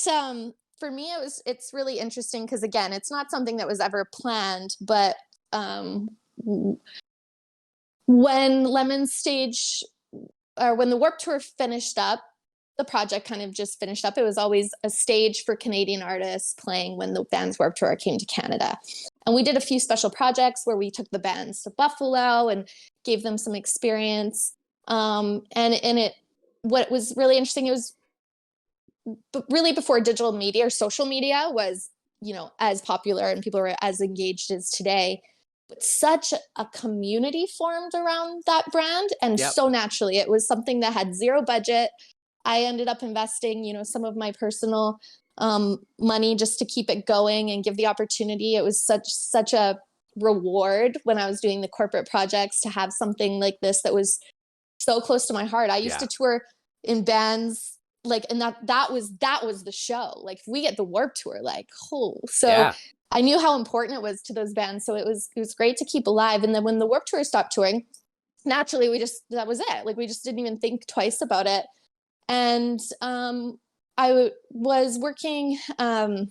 for me it's really interesting because again, it's not something that was ever planned, but when Lemon Stage, or when the Warp Tour finished up, the project kind of just finished up. It was always a stage for Canadian artists playing when the Vans Warp Tour came to Canada. And we did a few special projects where we took the bands to Buffalo and gave them some experience. And it, what was really interesting, it was really before digital media or social media was, as popular and people were as engaged as today. But such a community formed around that brand, and so naturally, it was something that had zero budget. I ended up investing, some of my personal money just to keep it going and give the opportunity. It was such a reward when I was doing the corporate projects to have something like this that was so close to my heart. I used to tour in bands, like, and that was the show. Like, if we get the Warp Tour, like, so I knew how important it was to those bands. So it was great to keep alive. And then when the Warp Tour stopped touring, naturally that was it. Like, we just didn't even think twice about it. And I was working, I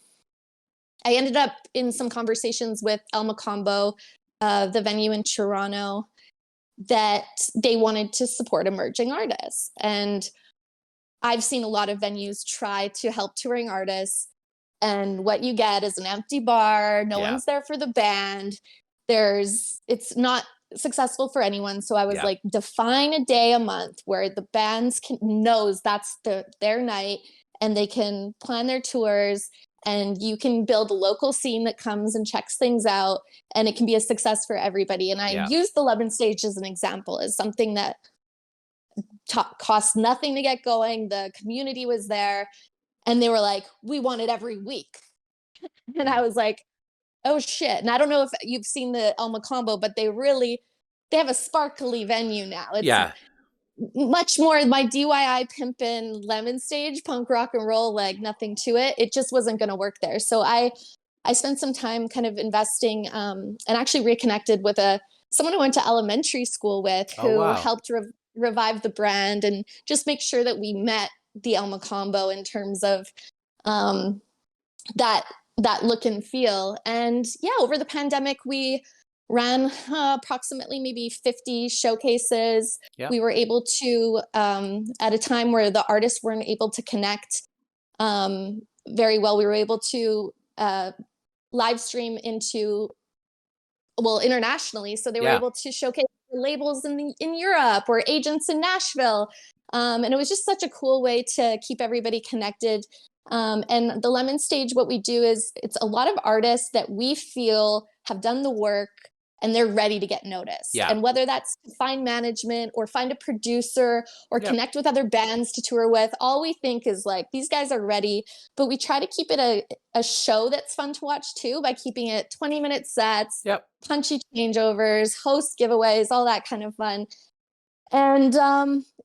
ended up in some conversations with El Macombo, the venue in Toronto, that they wanted to support emerging artists. And I've seen a lot of venues try to help touring artists, and what you get is an empty bar. No one's there for the band. It's not successful for anyone. So I was like, define a day a month where the bands knows that's their night, and they can plan their tours, and you can build a local scene that comes and checks things out, and it can be a success for everybody. And I used the Lemon Stage as an example, as something that cost nothing to get going. The community was there, and they were like, we want it every week. And I was like, oh shit. And I don't know if you've seen the El Macombo, but they have a sparkly venue now. It's much more my DIY pimpin' Lemon Stage, punk rock and roll, like nothing to it. It just wasn't going to work there. So I spent some time kind of investing, and actually reconnected with someone I went to elementary school with, who helped revive the brand and just make sure that we met the El Macombo in terms of that look and feel. And over the pandemic, we ran approximately maybe 50 showcases. We were able to, at a time where the artists weren't able to connect very well, we were able to live stream internationally. So they were able to showcase labels in Europe or agents in Nashville. And it was just such a cool way to keep everybody connected. And the Lemon Stage, what we do is, it's a lot of artists that we feel have done the work and they're ready to get noticed. And whether that's to find management or find a producer or connect with other bands to tour with, all we think is like, these guys are ready. But we try to keep it a show that's fun to watch too, by keeping it 20-minute sets, punchy changeovers, host giveaways, all that kind of fun. And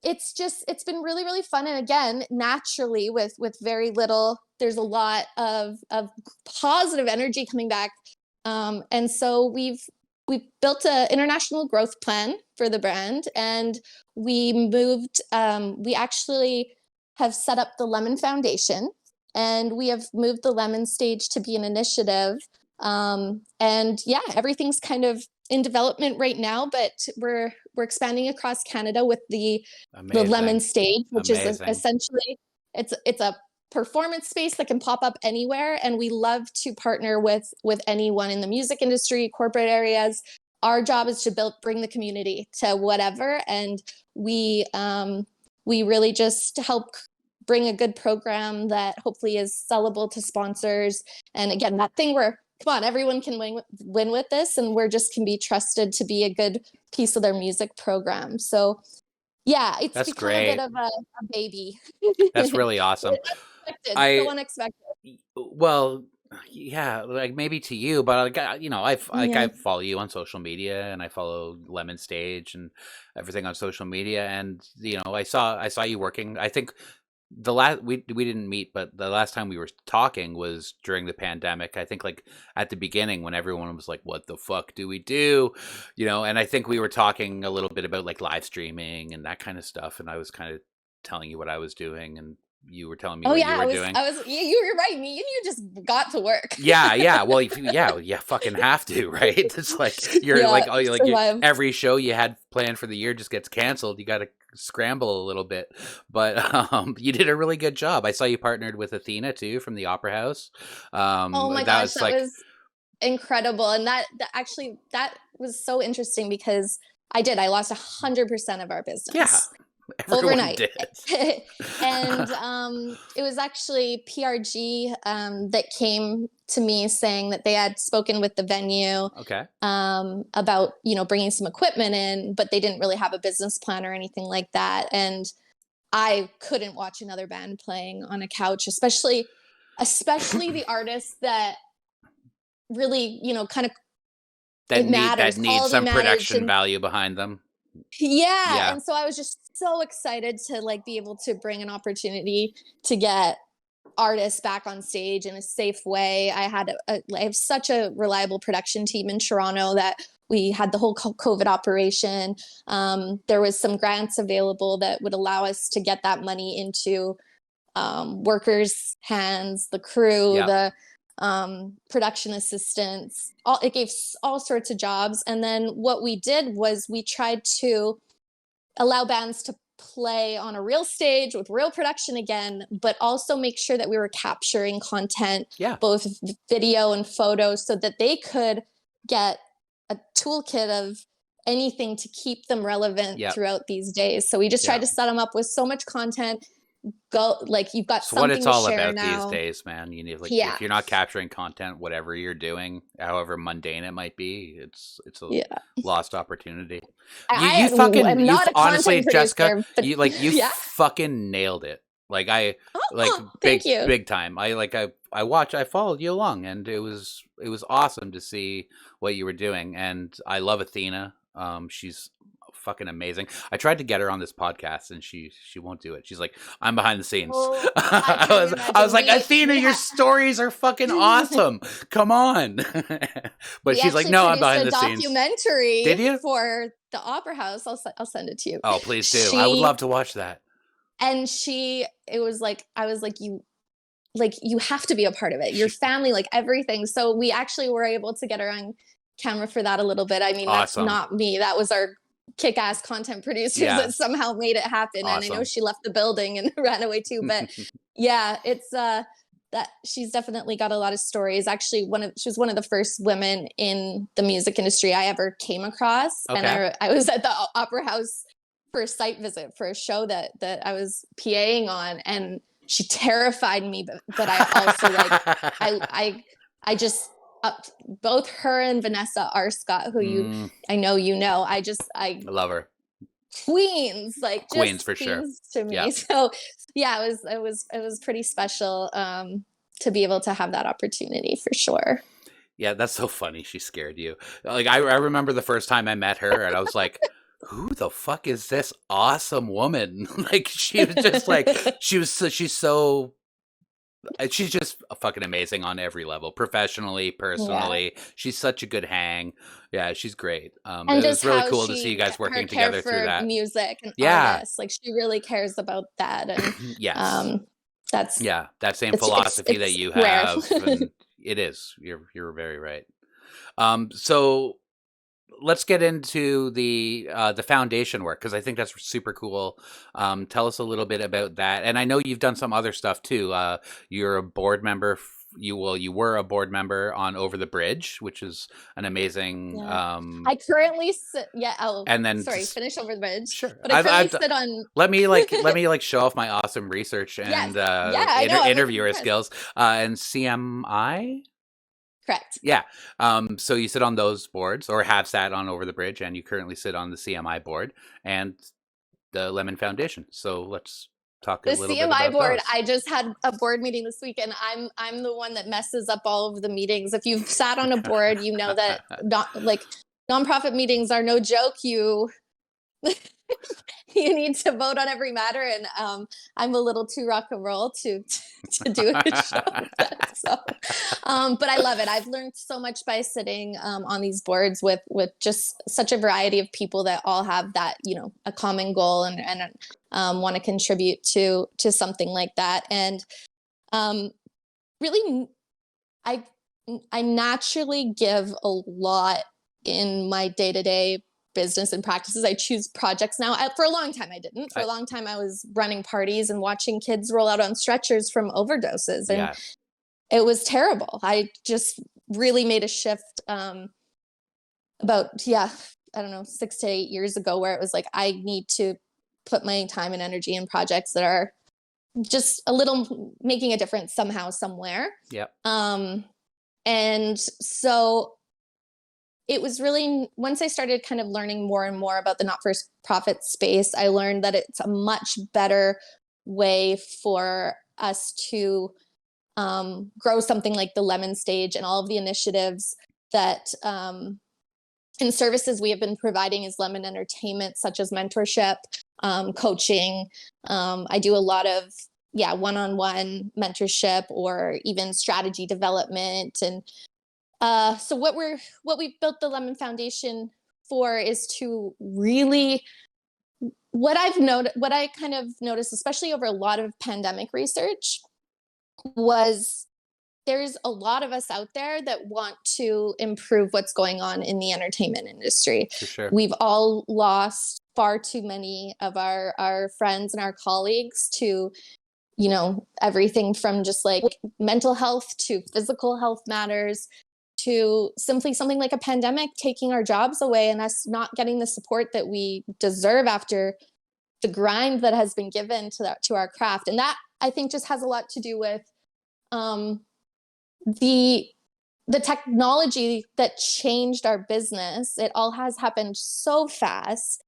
it's been really, really fun. And again, naturally, with very little, there's a lot of positive energy coming back. And so we've built an international growth plan for the brand, and we actually have set up the Lemon Foundation, and we have moved the Lemon Stage to be an initiative. And everything's kind of in development right now, but we're expanding across Canada with the Lemon Stage, which is essentially it's a performance space that can pop up anywhere, and we love to partner with anyone in the music industry, corporate areas. Our job is to bring the community to whatever, and we really just help bring a good program that hopefully is sellable to sponsors. And again, that thing where, come on, everyone can win with this, and we're just can be trusted to be a good piece of their music program. So it's become great. a bit of a baby. That's really awesome. So unexpected. Well, Yeah, like maybe to you, but like you know, I Yeah. follow you on social media, and I follow Lemon Stage and everything on social media, and you know, I saw you working. I think the last we didn't meet, but the last time we were talking was during the pandemic. I think like at the beginning when everyone was like, "What the fuck do we do?" You know, and I think we were talking a little bit about like live streaming and that kind of stuff, and I was kind of telling you what I was doing, and you were telling me Oh what yeah, you were doing. you were right. Me and you just got to work. Yeah, yeah. Well, if yeah, you fucking have to, right? It's like you're Yeah, like, oh, you're like survive. every show you had planned for the year just gets canceled. You got to scramble a little bit, but you did a really good job. I saw you partnered with Athena too from the Opera House. Oh my That gosh, was that like, was incredible. And that actually that was so interesting because I lost 100% of our yeah, business everyone overnight. did. And it was actually PRG that came to me saying that they had spoken with the venue Okay. about, bringing some equipment in, but they didn't really have a business plan or anything like that. And I couldn't watch another band playing on a couch, especially the artists that really, kind of it That matters, need quality some matters. production And value behind them. yeah, Yeah. and so I was just so excited to like be able to bring an opportunity to get artists back on stage in a safe way. I have such a reliable production team in Toronto that we had the whole COVID operation. There was some grants available that would allow us to get that money into workers' hands, the crew, Yeah. the production assistants. It gave all sorts of jobs. And then what we did was we tried to allow bands to play on a real stage with real production again, but also make sure that we were capturing content, Yeah. both video and photo, so that they could get a toolkit of anything to keep them relevant Yeah. throughout these days. So we just tried to set them up with so much content. Go, like, you've got It's what something it's to all share about these now. days, man. You need like Yeah. if you're not capturing content, whatever you're doing, however mundane it might be, it's a Yeah. lost opportunity. I am You've not a honestly, content Jessica, producer, but you yeah. fucking nailed it. Like Oh, thank you. big time. I followed you along, and it was awesome to see what you were doing. And I love Athena. She's fucking amazing. I tried to get her on this podcast, and she won't do it. She's like, I'm behind the scenes. Oh, I can only I imagine. was like, Athena, your stories are fucking awesome. Come on. But We she's like, actually no, I'm produced behind a the scenes. documentary Did you? for the Opera House. I'll send it to you. Oh, please do. I would love to watch that. And it was like, I was like, you have to be a part of it. Your family, like everything. So we actually were able to get her on camera for that a little bit. I mean, that's Awesome. not me. That was our kick-ass content producers that somehow made it happen. Awesome. And I know she left the building and ran away too, but yeah, it's that she's definitely got a lot of stories. Actually, she was one of the first women in the music industry I ever came across. Okay. And I was at the Opera House for a site visit for a show that I was PAing on, and she terrified me, but I also like I just both her and Vanessa Arscott, who I know I love her. Queens, like just Queens for sure to me. Yeah. So yeah, it was pretty special to be able to have that opportunity for sure. Yeah, that's so funny. She scared you. Like I remember the first time I met her, and I was like, who the fuck is this awesome woman? Like she was just like she's just fucking amazing on every level, professionally, personally. Yeah. She's such a good hang. Yeah, she's great. And it was really cool to see you guys working together through that. Music and artists, like she really cares about that. And yes, that's that same philosophy that you have. And it is. You're very right. So let's get into the foundation work, because I think that's super cool. Tell us a little bit about that. And I know you've done some other stuff too. You're a board member. You were a board member on Over the Bridge, which is an amazing. Yeah. I currently sit. Yeah. Oh, and then finish Over the Bridge. Sure. But I currently sit on. Let me show off my awesome research and interviewer skills. And CMI. Correct. Yeah. So you sit on those boards, or have sat on Over the Bridge, and you currently sit on the CMI board and the Lemmon Foundation. So let's talk a The little bit CMI about board, those. I just had a board meeting this week, and I'm the one that messes up all of the meetings. If you've sat on a board, you know that nonprofit meetings are no joke. You you need to vote on every matter, and I'm a little too rock and roll to do a show with that. So, but I love it. I've learned so much by sitting on these boards with just such a variety of people that all have that, a common goal and want to contribute to something like that. And really, I I naturally give a lot in my day to day business and practices. I choose projects now. For a long time, I didn't. For a long time, I was running parties and watching kids roll out on stretchers from overdoses, and it was terrible. I just really made a shift about, I don't know, 6 to 8 years ago, where it was like, I need to put my time and energy in projects that are just a little making a difference somehow, somewhere. Yep. And so it was really, once I started kind of learning more and more about the not-for-profit space, I learned that it's a much better way for us to grow something like the Lemmon Stage and all of the initiatives that and services we have been providing as Lemmon Entertainment, such as mentorship, coaching. I do a lot of one-on-one mentorship or even strategy development. And so what we've built the Lemmon Foundation for is to really, what I kind of noticed, especially over a lot of pandemic research, was there's a lot of us out there that want to improve what's going on in the entertainment industry. For sure. We've all lost far too many of our friends and our colleagues to, everything from just like mental health to physical health matters, to simply something like a pandemic taking our jobs away and us not getting the support that we deserve after the grind that has been given to our craft. And that, I think, just has a lot to do with the technology that changed our business. It all has happened so fast.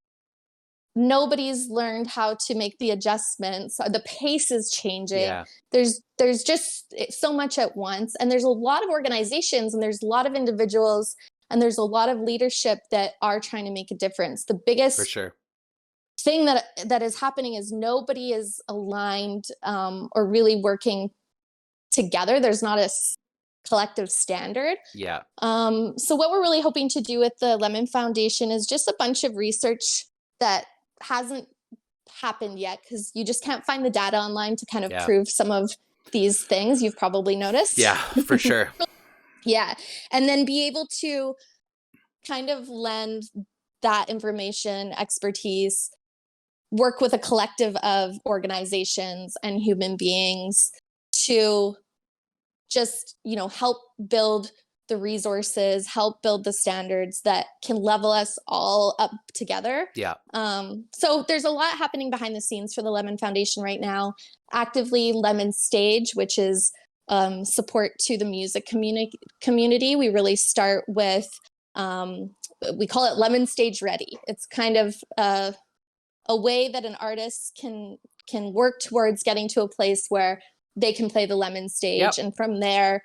Nobody's learned how to make the adjustments. The pace is changing. Yeah. There's just so much at once, and there's a lot of organizations, and there's a lot of individuals, and there's a lot of leadership that are trying to make a difference. The biggest For sure. thing that is happening is nobody is aligned or really working together. There's not a collective standard. Yeah. So what we're really hoping to do with the Lemmon Foundation is just a bunch of research that hasn't happened yet, because you just can't find the data online to kind of prove some of these things. You've probably noticed. Yeah, for sure. Yeah. And then be able to kind of lend that information, expertise, work with a collective of organizations and human beings to just, help build the resources, help build the standards that can level us all up together. Yeah. So there's a lot happening behind the scenes for the Lemmon Foundation right now. Actively, Lemmon Stage, which is support to the music community. We really start with, we call it Lemmon Stage Ready. It's kind of a way that an artist can work towards getting to a place where they can play the Lemmon Stage. Yep. And from there,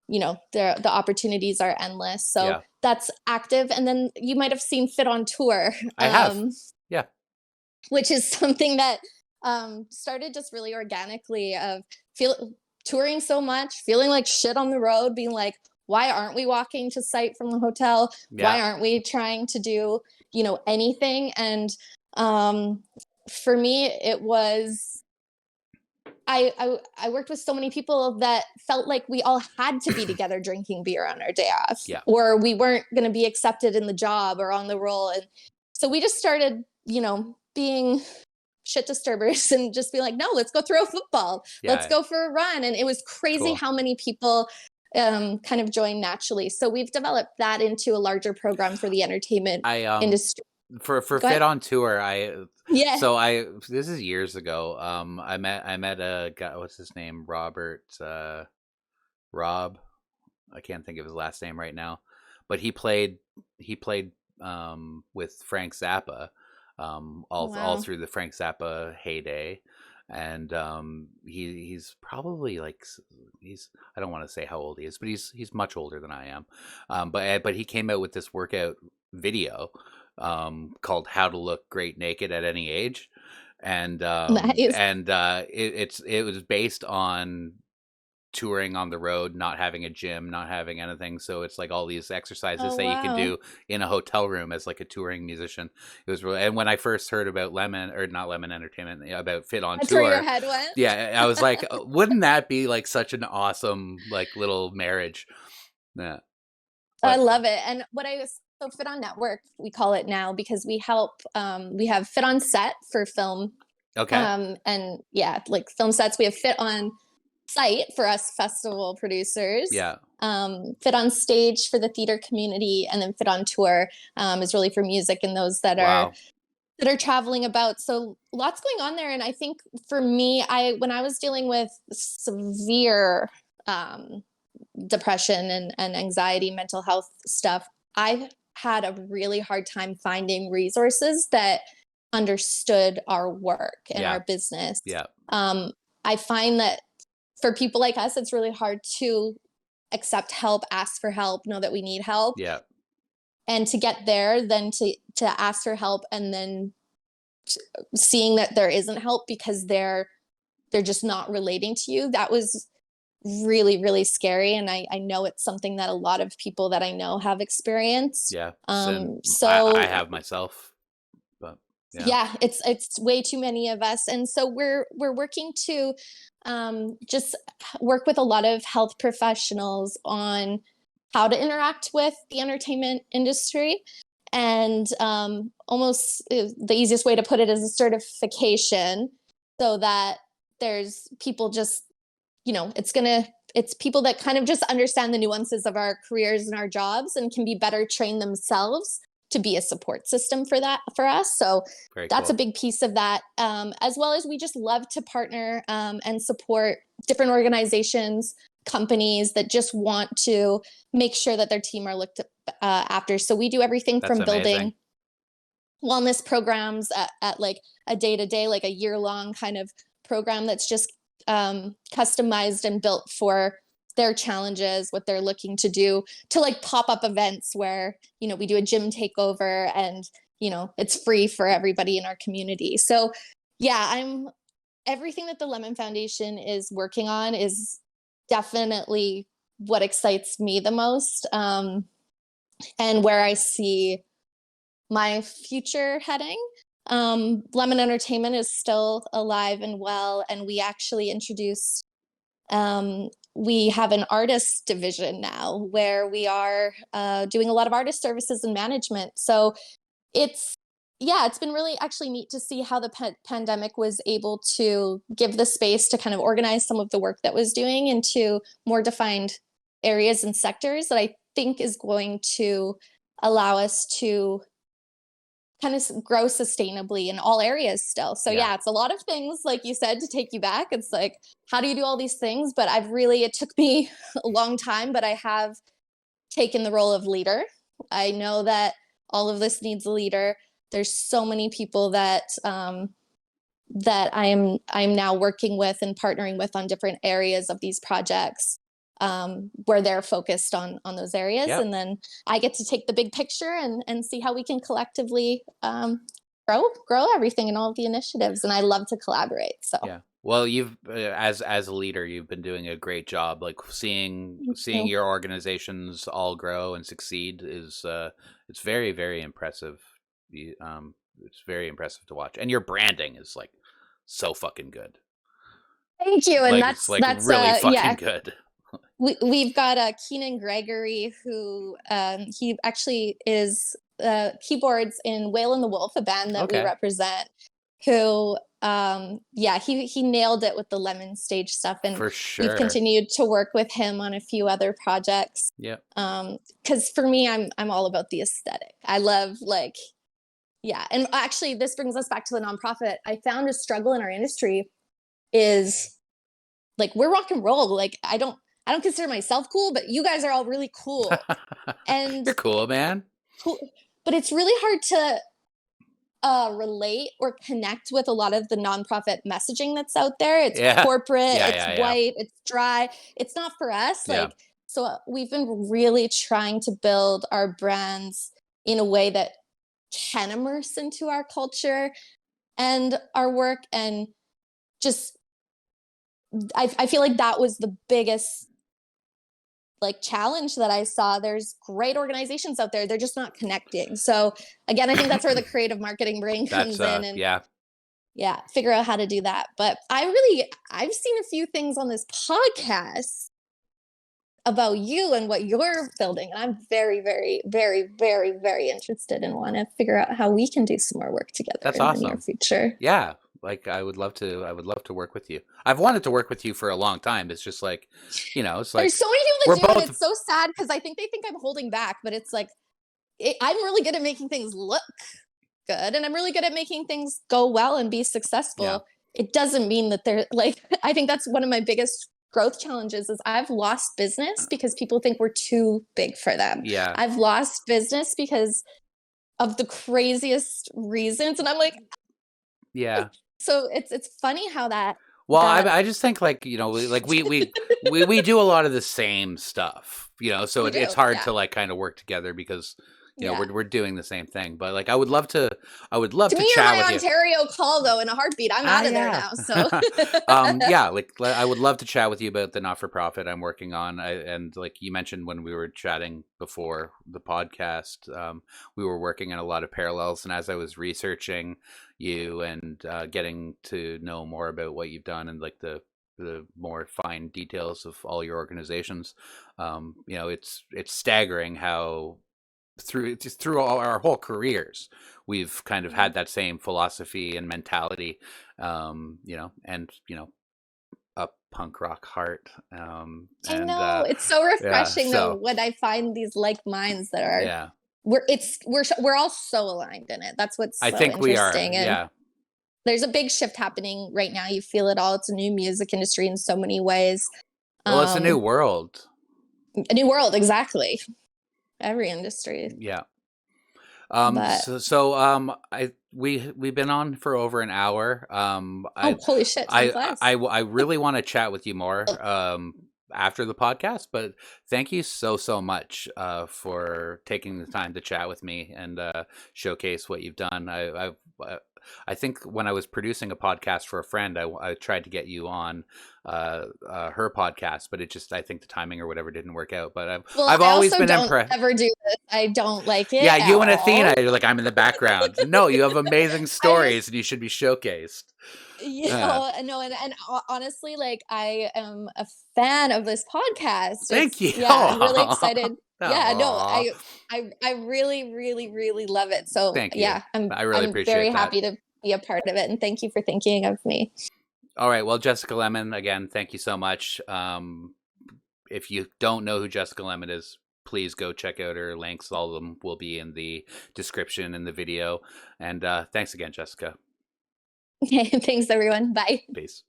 the opportunities are endless. So that's active. And then you might have seen Fit on Tour. I have. Yeah. Which is something that started just really organically, of touring so much, feeling like shit on the road, being like, why aren't we walking to site from the hotel? Yeah. Why aren't we trying to do, anything? And for me, it was, I worked with so many people that felt like we all had to be together drinking beer on our day off, or we weren't going to be accepted in the job or on the roll. And so we just started, being shit disturbers and just be like, no, let's go throw a football. Let's go for a run. And it was crazy how many people kind of joined naturally. So we've developed that into a larger program for the entertainment industry. For Fit on Tour, this is years ago. I met a guy, what's his name? Rob. I can't think of his last name right now, but he played with Frank Zappa, all through the Frank Zappa heyday. and he's probably like I don't want to say how old he is, but he's much older than I am. But he came out with this workout video called "How to Look Great Naked at Any Age," and Nice. it was based on touring on the road, not having a gym, not having anything. So it's like all these exercises Oh, that you can wow. do in a hotel room as like a touring musician. It was really, and when I first heard about Lemon, or not Lemon Entertainment, about Fit on That's where your Tour, head went. yeah, I was like, wouldn't that be like such an awesome like little marriage? Yeah, I but love it. And so Fit On Network, we call it now, because we help, we have Fit On Set for film. okay, And yeah, like film sets. We have Fit On Site for us festival producers. yeah, Fit On Stage for the theater community, and then Fit On Tour is really for music and those that wow, are traveling about. So lots going on there. And I think for me, when I was dealing with severe depression and anxiety, mental health stuff, I've had a really hard time finding resources that understood our work and yeah, our business. yeah, I find that for people like us, it's really hard to accept help, ask for help, know that we need help. yeah, And to get there, then to ask for help, and then seeing that there isn't help because they're just not relating to you. That was really, really scary. And I know it's something that a lot of people that I know have experienced. yeah. And I So have myself, but yeah, yeah, it's way too many of us. And so we're working to just work with a lot of health professionals on how to interact with the entertainment industry. And almost the easiest way to put it is a certification, so that there's people just, it's people that kind of just understand the nuances of our careers and our jobs and can be better trained themselves to be a support system for us. So very that's a cool. big piece of that. As well as we just love to partner and support different organizations, companies that just want to make sure that their team are looked after. So we do everything That's from amazing. building wellness programs at like a day-to-day, like a year-long kind of program that's just customized and built for their challenges, what they're looking to do, to like pop-up events where, we do a gym takeover, and, it's free for everybody in our community. So yeah, everything that the Lemon Foundation is working on is definitely what excites me the most, and where I see my future heading. Lemon Entertainment is still alive and well, and we actually introduced, we have an artist division now where we are doing a lot of artist services and management. So it's, yeah, it's been really actually neat to see how the pandemic was able to give the space to kind of organize some of the work that was doing into more defined areas and sectors that I think is going to allow us to kind of grow sustainably in all areas still. So Yeah, yeah, it's a lot of things, like you said, to take you back. It's like, how do you do all these things? But it took me a long time, but I have taken the role of leader. I know that all of this needs a leader. There's so many people that I'm now working with and partnering with on different areas of these projects, where they're focused on those areas, yep, and then I get to take the big picture and see how we can collectively grow everything and all of the initiatives. And I love to collaborate. So yeah. Well, you've as a leader, you've been doing a great job. Like thank seeing you. your organizations all grow and succeed is it's very, very impressive. It's very impressive to watch, and your branding is like so fucking good. Thank you. And Like it's like that's really fucking yeah, good. we've got Keenan Gregory, who he actually is keyboards in Whale and the Wolf, a band that we Okay, represent, who yeah, he nailed it with the Lemon stage stuff. And for we've sure. continued to work with him on a few other projects. Yep. Because for me, I'm all about the aesthetic. I love, like, yeah. And actually, this brings us back to the nonprofit. I found a struggle in our industry is, like, we're rock and roll. Like, I don't consider myself cool, but you guys are all really cool. And You're cool, man. cool, but it's really hard to relate or connect with a lot of the nonprofit messaging that's out there. It's corporate, it's white, it's dry. It's not for us. Like, so we've been really trying to build our brands in a way that can immerse into our culture and our work. And just, I feel like that was the biggest like challenge that I saw. There's great organizations out there. They're just not connecting. So again, I think that's where the creative marketing brain comes in and figure out how to do that. But I've seen a few things on this podcast about you and what you're building. And I'm very, very, very, very, very interested and want to figure out how we can do some more work together in the near future. Yeah. Like I would love to work with you. I've wanted to work with you for a long time. It's just like, it's like there's so many people that do it. It's so sad because I think they think I'm holding back, but it's like I'm really good at making things look good, and I'm really good at making things go well and be successful. Yeah. It doesn't mean that they're like, I think that's one of my biggest growth challenges is I've lost business because people think we're too big for them. Yeah. I've lost business because of the craziest reasons, and I'm like, yeah. So it's funny how that. Well, I just think like, we do a lot of the same stuff, so it's hard to like kind of work together because we're doing the same thing. But like I would love to chat with you. My Ontario call though in a heartbeat. I'm out of there now. So like I would love to chat with you about the not-for-profit I'm working on. And like you mentioned when we were chatting before the podcast, we were working on a lot of parallels. And as I was researching you and getting to know more about what you've done and like the more fine details of all your organizations, it's staggering how through all our whole careers we've kind of had that same philosophy and mentality, and a punk rock heart. I know it's so refreshing though when I find these like minds that are we're all so aligned in it. That's what's so I think interesting. We are. And there's a big shift happening right now. You feel it all. It's a new music industry in so many ways. Well, it's a new world. A new world, exactly. Every industry. Yeah. We've been on for over an hour. Holy shit! I really want to chat with you more after the podcast, but thank you so much for taking the time to chat with me and showcase what you've done. I think when I was producing a podcast for a friend, I tried to get you on her podcast, but I think the timing or whatever didn't work out. But I've always been impressed. Ever do this? I don't like it. Yeah, you and Athena, you're like, I'm in the background. No, you have amazing stories, and you should be showcased. No, and honestly, like I am a fan of this podcast. Thank you. Yeah, I'm really excited. Yeah, no, I really, really, really love it. So thank you. Yeah, I'm very happy to be a part of it, and thank you for thinking of me. All right, well, Jessica Lemmon, again, thank you so much. If you don't know who Jessica Lemmon is, please go check out her links. All of them will be in the description in the video. And thanks again, Jessica. Okay, thanks everyone. Bye. Peace.